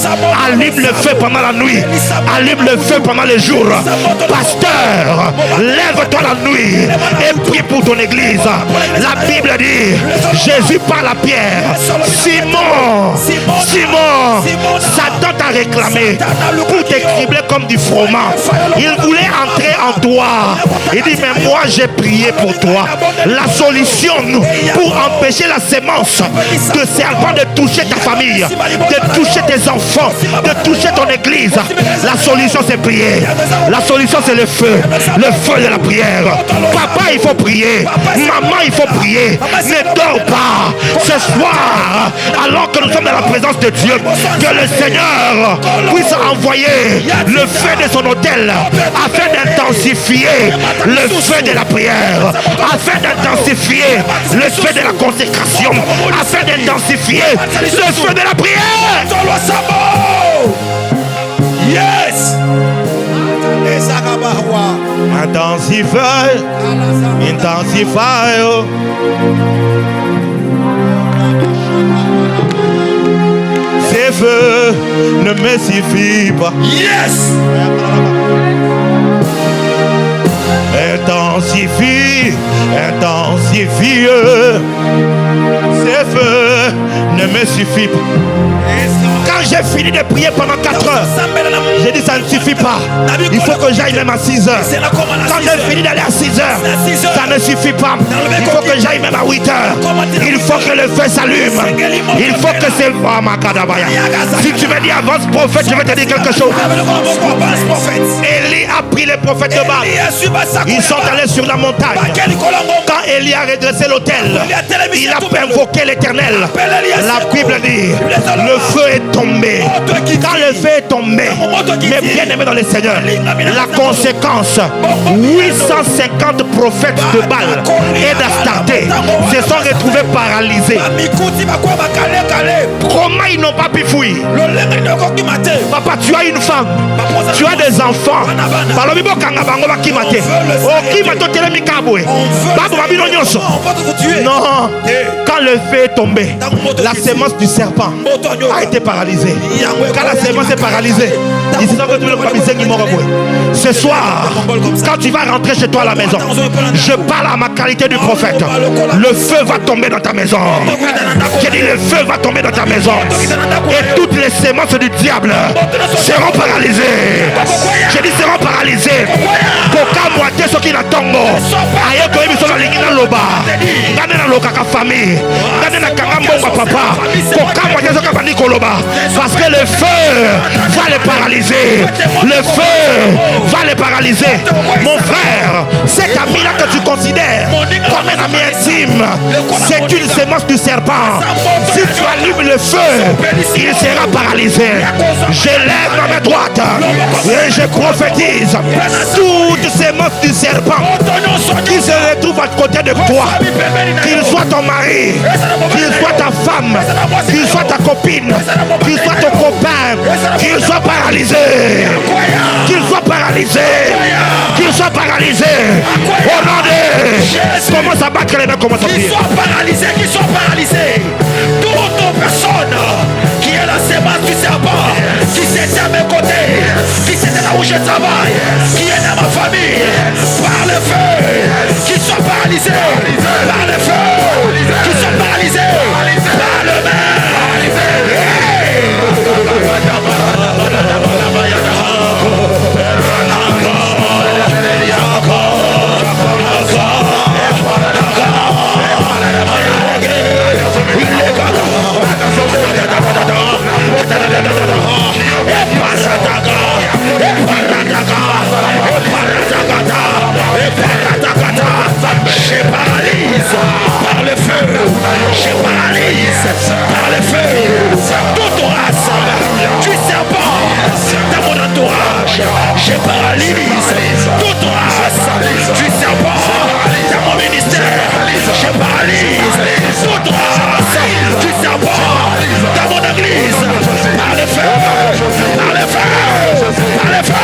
allume le feu pendant la nuit, allume le feu pendant les jours. Pasteur, lève-toi la nuit et prie pour ton église. La Bible dit, Jésus par la pierre, Simon, Satan t'a réclamé pour t'écribler comme du froment. Il voulait entrer en toi. Il dit, mais moi j'ai prié pour toi. La solution pour empêcher la sémence de serpent de toucher ta famille, de toucher tes enfants, de toucher ton église, la solution c'est prier. La solution c'est le feu de la prière. Papa, il faut prier. Maman, il faut prier. Ne dors pas. Ce soir, alors que nous sommes dans la présence de Dieu, que le Seigneur puisse envoyer le feu de son autel afin d'intensifier le feu de la prière, afin d'intensifier le feu de la consécration, afin d'intensifier le feu de la prière. Yes. Intensify. Ces feux ne me suffisent pas. Yes. Intensifie. Ces feux ne me suffisent pas. Quand j'ai fini de prier pendant 4 heures, j'ai dit ça ne suffit pas. Il faut que j'aille même à 6 heures. Quand j'ai fini d'aller à 6 heures, ça ne suffit pas. Il faut que j'aille même à 8 heures. Il faut que le feu s'allume. Il faut que c'est... Oh, Makadabaya. Si tu me dis avance prophète, je vais te dire quelque chose. Élie a pris les prophètes de Baal. Ils sont allés sur la montagne. Quand Élie a redressé l'autel, il a invoqué l'Éternel. La Bible dit, le feu est tombé. tombé, quand le feu est tombé, mes bien-aimés dans le Seigneur, la conséquence, 850 prophètes de Baal et d'Astarté se sont retrouvés paralysés. Comment ils n'ont pas pu fuir? Papa, tu as une femme, tu as des enfants. Non, quand le feu est tombé, la sémence du serpent a été paralysée. Quand la sémence est paralysée, ce soir, quand tu vas rentrer chez toi à la maison, je parle à ma qualité du prophète. Le feu va tomber dans ta maison. J'ai dit le feu va tomber dans ta maison. Et toutes les sémences du diable seront paralysées. J'ai dit seront paralysées. Pourquoi moitié ceux qui n'attendent ailleurs que ils sont dans l'ingina loba. Gardez dans le caca famille. Gardez dans le caca papa. Pourquoi moitié ceux qui vont koloba. Parce que le feu va les paralyser. Le feu va les paralyser. Mon frère, cet ami-là que tu considères comme un ami intime, c'est une sémence du serpent. Si tu allumes le feu, il sera paralysé. Je lève ma main droite et je prophétise toutes ces mots du serpent qui se retrouvent à côté de toi, qu'il soit ton mari, qu'il soit ta femme, qu'il soit ta copine, qu'il soit ton copain, qu'il soit paralysé, qu'il soit paralysé, qu'il soit paralysé. Au nom de... Commence à battre les mains, commence à prier. Qu'ils soient paralysés, qu'ils soient paralysés. Toute personne qui est la sémence du serpent, qui s'était à mes côtés, qui s'était là où je travaille, qui est dans ma famille, par le feu, qui soit paralysés, par le feu, qui soit paralysés, par le main. Je paralyse par le feu, je paralyse par le feu toute race du serpent dans mon entourage. Je paralyse toute race du serpent dans mon ministère. Je paralyse toute race du serpent dans mon église. Par le feu, par le feu, par le feu.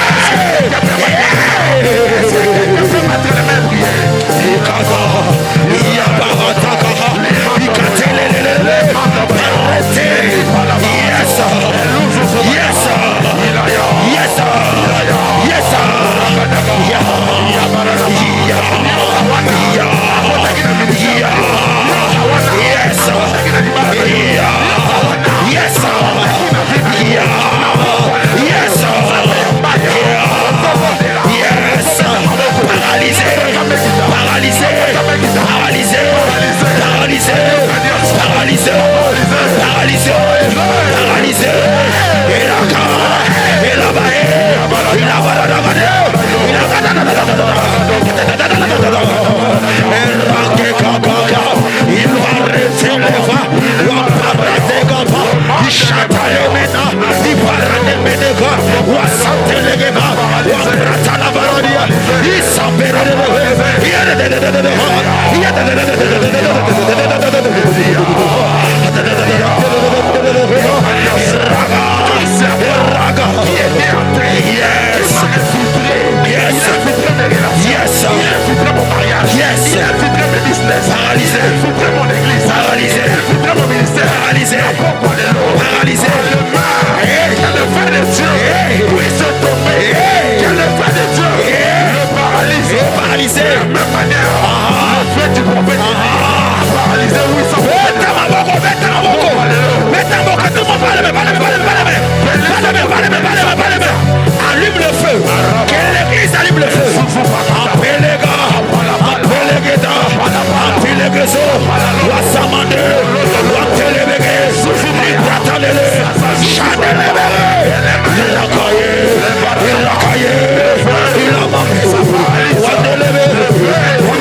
Allume le feu. Que l'église allume le feu. Appelez les gars. Appelez les gars. Appelez les gars. Wassamande. Watelebege. Libratalele. Chanelebe. Il a caillé. Il a caillé. Il a mamé. Wadelebe.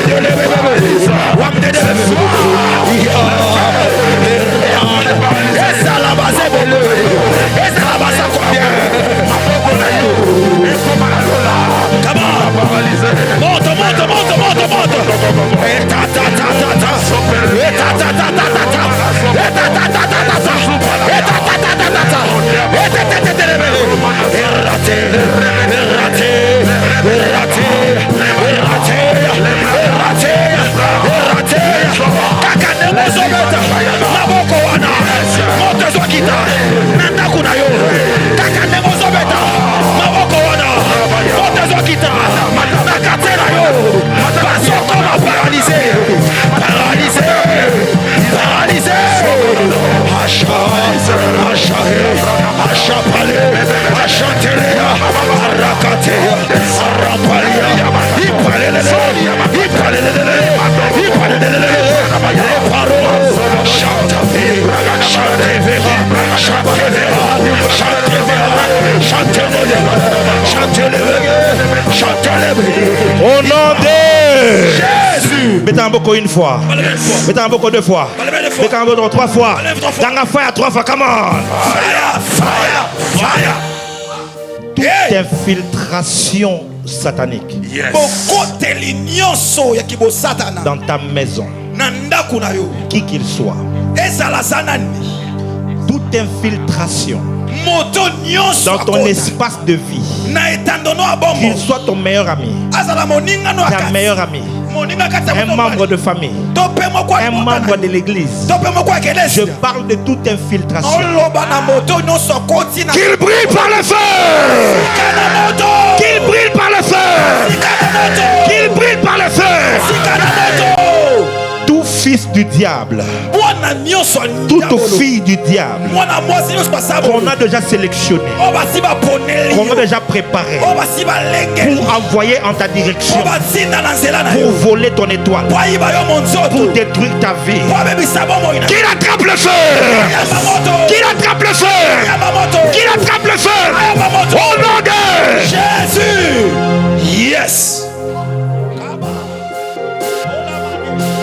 un beaucoup une fois. Mettez un beaucoup deux fois. Mettez un beaucoup trois fois. Dans la fire 3 fois. Come on. Fire, fire, fire. Toute infiltration satanique dans ta maison, qui qu'il soit, toute infiltration dans ton espace de vie, qu'il soit ton meilleur ami, ta meilleure amie, un membre de famille, un membre de l'église, je parle de toute infiltration. Qu'il brille par le feu. Qu'il brille par le feu. Qu'il brille par le feu. Tout fils du diable, toute fille du diable qu'on a déjà sélectionné, qu'on a déjà préparé pour envoyer en ta direction, pour voler ton étoile, pour détruire ta vie, Qu'il attrape le feu. Qu'il attrape le feu. Qu'il attrape le feu. Au nom de Jésus. Yes.